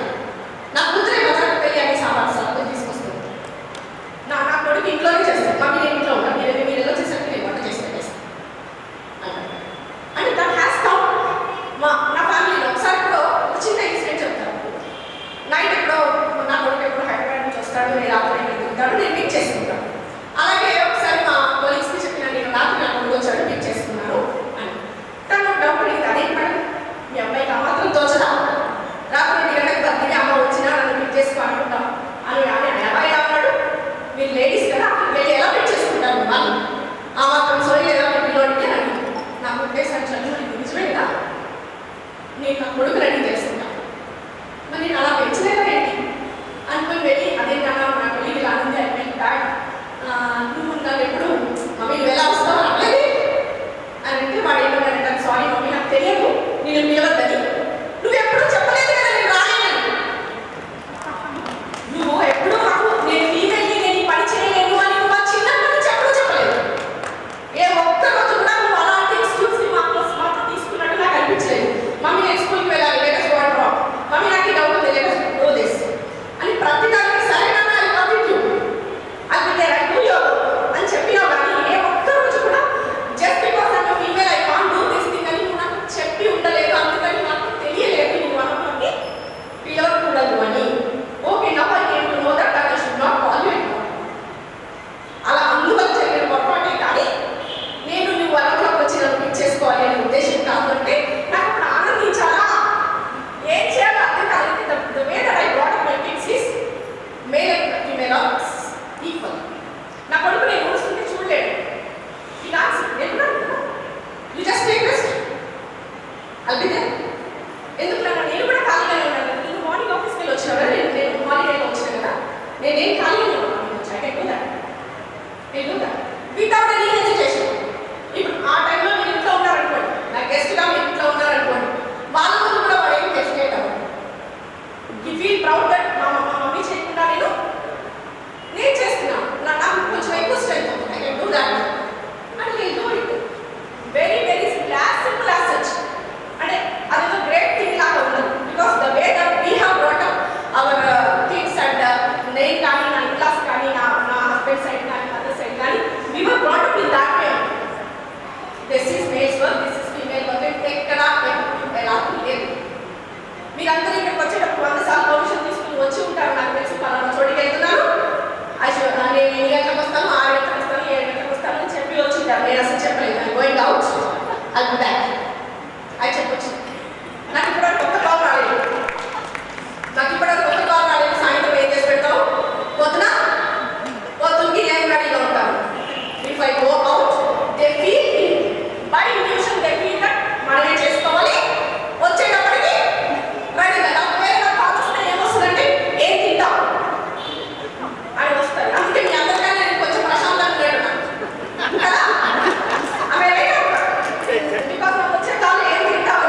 నా కూతురే బజార్కి వెళ్ళి అన్ని సామాన్లు తీసుకొస్తుంది. నా కొడుకు ఇంట్లోనే చేస్తాను. మమ్మీ నేను ఇంట్లో ఉన్నాను, మీరు ఎలా చేశారు, నేను వంట చేసి పెట్టేస్తాను అంటే దట్ హ్యాస్ కమ్. నా ఫ్యామిలీలో ఒకసారి కూడా ఒక చిన్న ఇన్సిడెంట్ చెప్తాను. నైట్ ఎప్పుడో నా కొడుకు ఎప్పుడో హైదరాబాద్ నుంచి వస్తాడు, నేను రాత్రి దిగుతాడు, నేను పిక్ చేసుకుంటాను. అలాగే ఒకసారి మా కొలీగ్స్కి చెప్పిన, నేను రాత్రి నా కొడుకు వచ్చాడు, పిక్ చేసుకున్నాను అని. తను డౌట్ అడిగింది, అదేం మేడం మీ అబ్బాయికి ఆ మాత్రం తోచదా, రాత్రి 2 గంటలకు బతికి అమ్మ వచ్చినా నన్ను పిక్ చేసుకో అనుకుంటాం అని. అబ్బాయి అన్నాడు, మీరు లేడీస్ కదా, అక్కడికి వెళ్ళి ఎలా పిక్ చేసుకుంటారు వాళ్ళు, ఆ మాత్రం సోయి లేదా మీ పిల్లోడికి అని. నాకు ఉద్దేశాన్ని చదువు నీకు నిజమే కదా, నేను నా కొడుకు రెడీ చేసుకుంటాను, మరి నేను అలా పెంచలేదా ఏంటి అనుకుని వెళ్ళి, అదే కన్నా నా కొలిగి ఇలా ఉంది అని బ్యాడ్, నువ్వు నన్ను ఎప్పుడు మమ్మీ నువ్వు ఎలా వస్తావు అని అనలేదు అని అంటే వాడు ఏమన్నాడంటే, సారీ మమ్మీ నాకు తెలియదు, నేను పిలవద్దని. నువ్వు ఎప్పుడు చెప్పలేదు కదా నేను రాలేనని. నువ్వు ఎప్పుడు నాకు నేను ఫీమేల్ని నేను ఈ పని చేయలేను అని నువ్వు చిన్నప్పటి నుంచి ఎప్పుడూ చెప్పలేదు. ఏ ఒక్క రోజు కూడా నువ్వు అలాంటి ఎక్స్క్యూజ్ని మాకు తీసుకున్నట్టు నాకు అనిపించలేదు. మమ్మీ నేను స్కూల్కి వెళ్ళాలి, లేకపోతే డ్రాప్, మమ్మీ నాకు ఈ డౌట్ ఉంది, లేకపోతే డో దిస్ అని ప్రతి దానికి సరైన అని చెప్పినావు. కానీ ఏ ఒక్క రోజు కూడా just because I am female I can't do this thing అని నువ్వు నాకు చెప్పి ఉండలేదు. అందుకని నాకు తెలియలేదు నువ్వు అనుకుని పిలవకూడదు అని. Okay now I came to know that I should not call you. అలా అందువల్ల జరిగిన పొరపాటే, కానీ నేను నువ్వు వరంలోకి వచ్చి నన్ను పిక్ చేసుకోవాలి అనే ఉద్దేశం కాదు. అంటే నాకు ఇప్పుడు ఆనందించాలా, ఏం చేయాలో అర్థం కాలేదు. The way that I brought up my kids is male and female are equal. నా కొడుకు నేను చూస్తుంటే చూడలేడు, యూ జస్ట్ టేక్ రెస్ట్ అల్బిదే. ఎందుకు నేను కూడా ఖాళీగానే ఉన్నాను. నేను మార్నింగ్ ఆఫీస్కి వెళ్ళి వచ్చినా కదా, నేను హాలిడేలో వచ్చినా కదా, నేనేం ఖాళీగానే ఉన్నాను. Without any hesitation. ఇప్పుడు ఆ టైంలో మీరు ఇంట్లో ఉన్నారనుకోండి, నా గెస్ట్గా మీరు ఇంట్లో ఉన్నారనుకోండి, వాళ్ళ ముందు కూడా వాడు ఏం హెజిటేట్ అవ్వదు. యూ ఫీల్ ప్రౌడ్ దట్ మా మమ్మీ చేయకుండా నేను చేస్తున్నాను, నాకు కొంచెం ఎక్కువ స్ట్రెంత్ ఉంది, I can do that and will do it. Very very simple as such. అంటే అదేదో గ్రేట్ థింగ్ లాగా ఉండదు. Because the way that we have brought up our kids and నేను కానీ నా క్లాస్ కానీ నా హస్బెండ్ సైడ్ కానీ మదర్ సైడ్ కానీ we were brought up in that way. This is males work, this is female work. ఎక్కడ ఎలా లేదు. మీరందరూ ఇక్కడికి వచ్చేటప్పుడు 100 సార్లు పర్మిషన్ తీసుకుని వచ్చి ఉంటారు. నాకు తెలిసి పలానా చోటికి వెళ్తున్నాను, నేను 8 గంటలకు వస్తాను, 6 గంటలకు వస్తాను, 7 గంటలకు వస్తాను అని చెప్పి వచ్చింటారు. నేను అసలు చెప్పలేదు, I going out, I be back అని చెప్పొచ్చు. నాకు ఇప్పటివరకు ఒక కాల్ రాలేదు. సాయంత్రం ఏం చేసి పెడతావు, పొద్దునకి ఏం రెడీగా ఉంటాను. If I go out they feel by intuition they feel that మనమే చేసుకోవాలి. వచ్చేటప్పటికి రెడీగా నాకు వేరే నాకు కావాల్సిన ఏమొస్తుందంటే ఏం తింటాం అని వస్తారు. అందుకే మీ అందరికన్నా నేను కొంచెం ప్రశాంతంగా లేడు కదా, బికాస్ నాకు వచ్చే కాలు ఏం తింటావు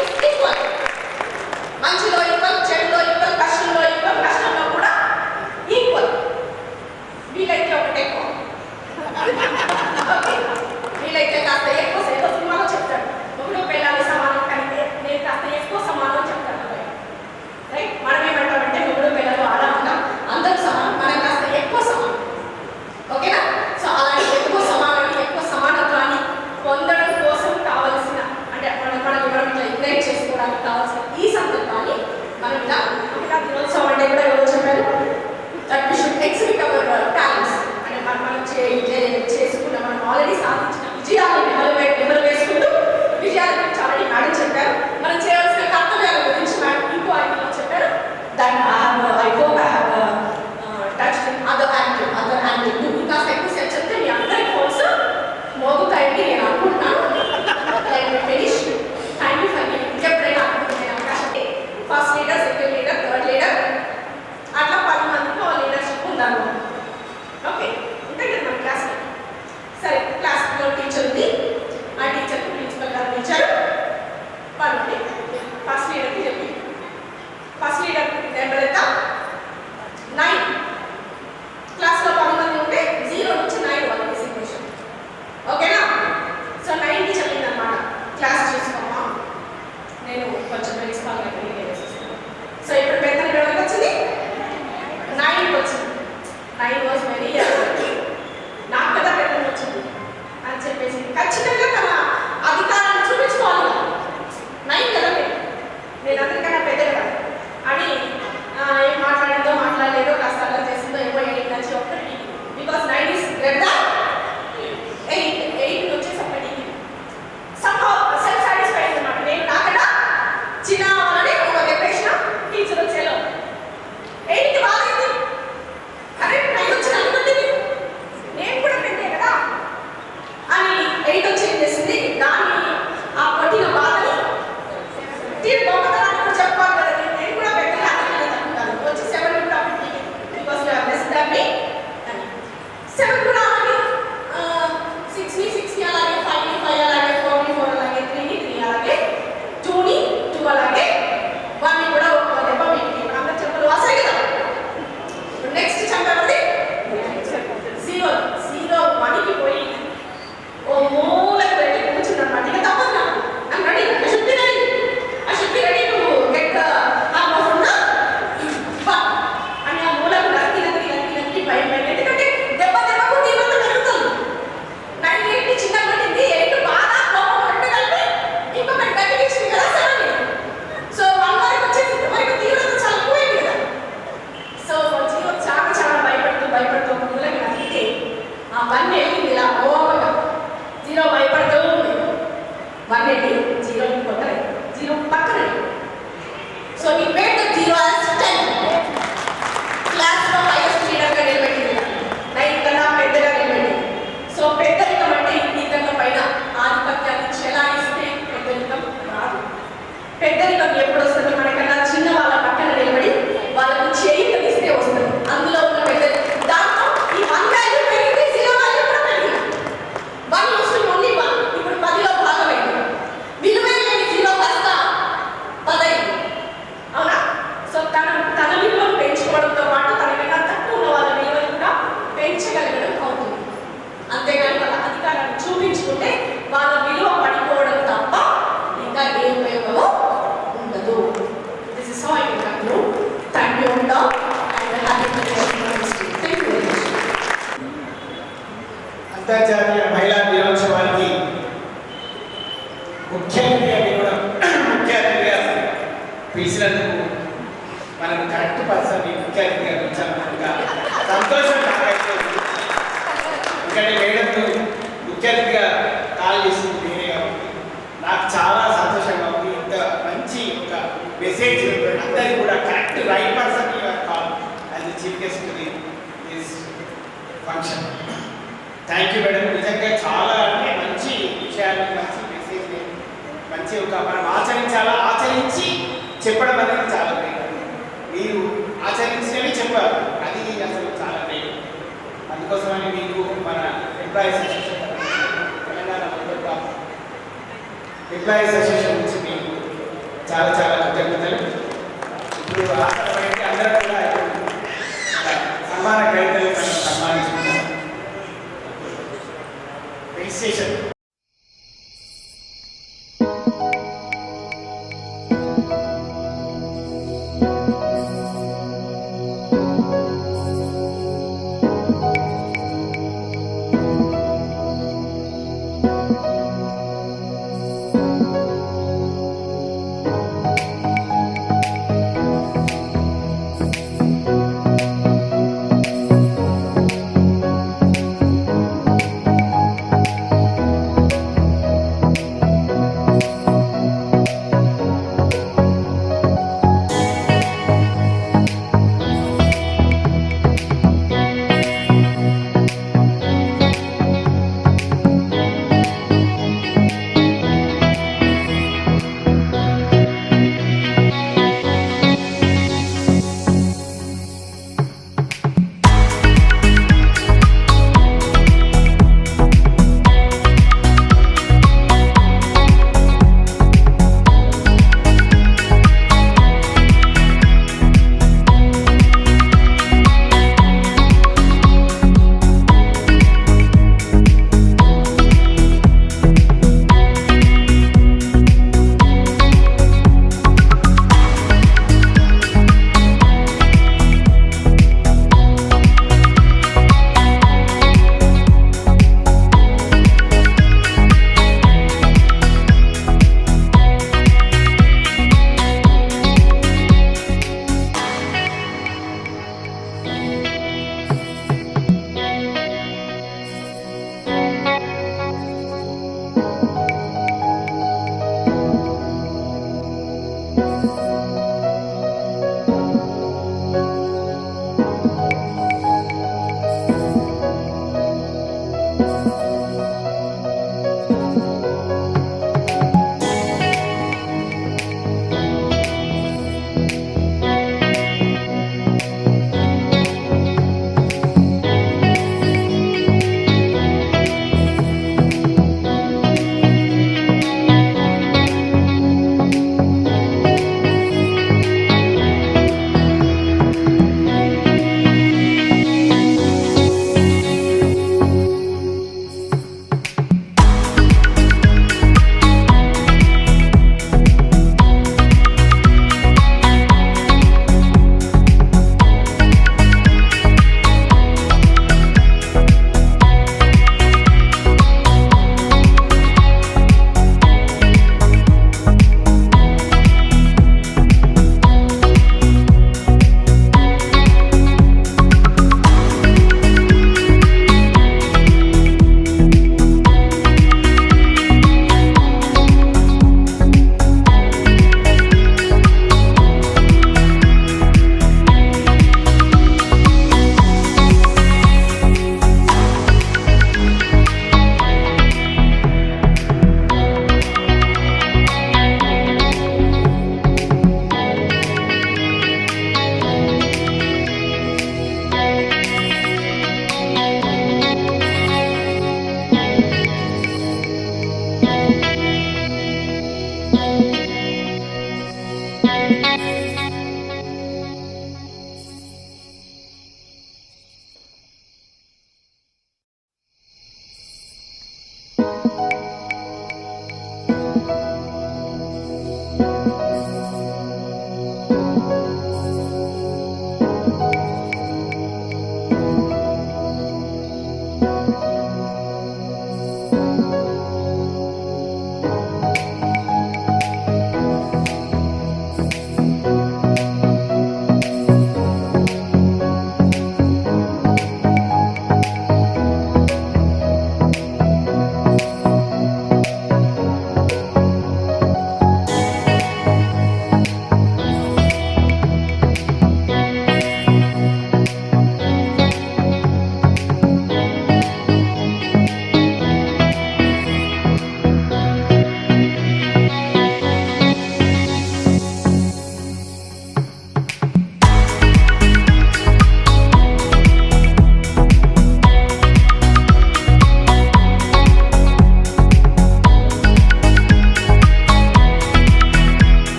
ఈస్ ఈక్వల్. మంచిలో ఈక్వల్, చెడులో ఈక్వల్, కష్టంలో ఈక్వల్, నష్టంలో కూడా ఈక్వల్. వీలైతే ఒకటి ఎక్కువ, వీలైతే కాస్త ఎక్కువ. ఏదో సినిమాలో చెప్తాడు, ఒకడు పిల్లలు సమానం కంటే నేను కాస్త ఎక్కువ సమానం చెప్తాను. రైట్? మనం ఏమంటామంటే ఒకడు పిల్లలు అలా ఉంటాం, అందరూ సమానం, మనం కాస్త ఎక్కువ సమానం. ఓకేనా? సో అలాంటి ఎక్కువ సమానాన్ని, ఎక్కువ సమానత్వాన్ని పొందడం కోసం కావలసిన, అంటే మనం ఇట్లా ఇగ్నైట్ చేసుకోవడానికి కావాల్సిన ఈ సందర్భాన్ని మనం ఇలా మహిళా దినోత్సవం అంటే కూడా ఎవరో చెప్పారు, that we should exhibit our talents. అంటే మనం చేసుకున్న, మనం ఆల్రెడీ సాధించిన విజయాలను ఎవరు వేసుకుంటూ విజయాల గురించి ఆల్రెడీ మేడం చెప్పారు. మనం చేయాల్సిన కర్తవ్యాల గురించి మేడం ఇంకో ఐడియాలో చెప్పారు. That I hope I have touched other angle. ఇంకా ఎక్కువ సేపు చెప్తే మీ అందరి ఫోన్స్ మోగుతాయని నేను అనుకుంటున్నాను. ఫినిష్. థ్యాంక్ యూ ఫర్ ఇంకెప్పుడైనా అనుకుంటున్నాను అవకాశం. First leader, second leader, third leader, అట్లా 10 మందితో లీడర్షిప్ ఉండాలి. ఓకే, ఉంటాయి కదా మన క్లాస్లో. సరే, క్లాస్లో టీచర్ ఉంది, ఆ టీచర్కి ప్రిన్సిపల్ గారు ఇచ్చారు. వాళ్ళు ఫస్ట్ లీడర్కి చెప్పి, ఫస్ట్ లీడర్ నెంబర్ ఎంత? 9. క్లాస్లో 10 మంది ఉంటే 0 నుంచి 9 వాళ్ళకి సిగ్నేచర్. ఓకేనా? సో 9కి చెప్పింది అనమాట, క్లాస్ చూసుకోమా, నేను కొంచెం ప్రిన్సిపల్ గారికి వేసేస్తాను. సో ఇప్పుడు పెద్ద ఎవరికి వచ్చింది? 9కి వచ్చింది. 9 వాజ్ వెరీ నాకు కదా పెద్దలు వచ్చింది అని చెప్పేసి ఖచ్చితంగా తన అధికారాన్ని చూపించుకోవాలి. 9 కదా, నేను అందరికన్నా పెద్ద కదా అని ఏం మాట్లాడలేదో కాస్త అలా చేసిందో ఏమో 8 నుంచి ఒక్కటి. Because 9 is greater 8 వచ్చేసప్పటికి somehow self-satisfied అన్నమాట. నేను నాకన్నా చిన్న వాళ్ళని ఒక డెకరేషన్ టీచర్ వచ్చేలో 8కి బాగైంది. కరెక్ట్ 9 వచ్చి అనుకుంటుంది నేను కూడా పెద్దే కదా అని 8 వచ్చి ఏం చేసింది, దాన్ని ఆ పట్టిన బాధని గొప్పతనాన్ని కూడా చెప్పాలి కదా, నేను కూడా పెద్దగా అనుకుంటాను. వచ్చి 7 కూడా because you are less than me అని. 7 కూడా అలాగే, 6ని 6ని అలాగే, 5ని 5 అలాగే, 4ని 4 అలాగే, 3ని 3 అలాగే, 2ని 2 అలాగే, 1ని కూడా ఒక దెబ్బ మీకు అందరు చెప్పలు వాసాయి కదా. నెక్స్ట్ చెప్పండి 0 1కి పోయి ఓ మూలకు వెళ్ళి కూర్చున్నమాట. ఇక తప్పదు నాకు, I'm ready, I should be ready to get the arm of the but అని ఆ మూలకు నరికి భయం. ఎందుకంటే దెబ్బకు తీవ్రత పెరుగుతుంది. 9 8ని చిన్న పట్టింది, 8 బాగా కోపం రెండు కలిపి ఇంకొక గట్టిగా ఇచ్చింది కదా 7ని. సో 1 వరకు వచ్చేసి వరకు తీవ్రత చాలా ఎక్కువైంది కదా. సో 0 చాలా భయపడుతూ మూలకి నరికి ఆ 1 వెళ్ళింది ఇలా ఓవగా. 0 భయపడుతూ ఉంది, 1 వెళ్ళి 0ని కొట్టలేదు, 0 పక్కన. సో ఈ మేడ్ ద 0 as 10. క్లాస్లో హైయెస్ట్ లీడర్గా నిలబెట్టింది, 9 కన్నా పెద్దగా నిలబెట్టింది. సో పెద్దరికం అంటే ఇతరుల పైన ఆధిపత్యాన్ని చెలాయిస్తే పెద్దరికం రాదు. పెద్దరికం ఎప్పుడు వస్తుంది? మనకన్నా చిన్న వాళ్ళ పక్కన నిలబడి వాళ్ళకు చేయిస్తే వస్తుంది. అందులో ఉన్న పెద్దరికం దాంట్లో ఈ 1 వాల్యూ పెరిగింది, 0 వాల్యూ కూడా పెరిగింది. 1 used to only 1, ఇప్పుడు 10లో భాగమైంది. విలువైన 0 కాస్త 10 అయింది. అవునా? సో తన విలువను పెంచుకోవడంతో పాటు తనకన్నా తక్కువ ఉన్న వాళ్ళ విలువను కూడా పెంచగలగడం అవుతుంది. అంతేగాని వాళ్ళ అధికారాన్ని చూపించుకుంటే వాళ్ళ విలువ పడిపోవడం తప్ప ఇంకా ఏ ఉపయోగమో ఉండదు. This is how I can conclude. Thank you and happy thank you very much. అంతర్జాతీయ మహిళా దినోత్సవానికి ముఖ్య అతిథిగా పిలిచినందుకు మనం కరెక్ట్ పర్సన్ ముఖ్య అతిథిగా పిలిచాలనుకుంటా సంతోషం నాకైతే. ఎందుకంటే మేడంకు ముఖ్య అతిథిగా కాల్ చేసింది నేనే కాబట్టి నాకు చాలా సంతోషంగా ఉంది. ఇంత మంచి ఒక మెసేజ్ అందరికీ కూడా correct right person call as the chief guest to this function. Thank you madam. నిజంగా చాలా అంటే మంచి విషయాలు, మంచి మెసేజ్, మంచి ఒక మనం ఆచరించి చెప్పడం అనేది చాలా గ్రేట్. మీరు ఆచరించినవి చెప్పారు, అది అసలు చాలా గ్రేట్. అందుకోసమని మీకు మన employees association, Telangana employees association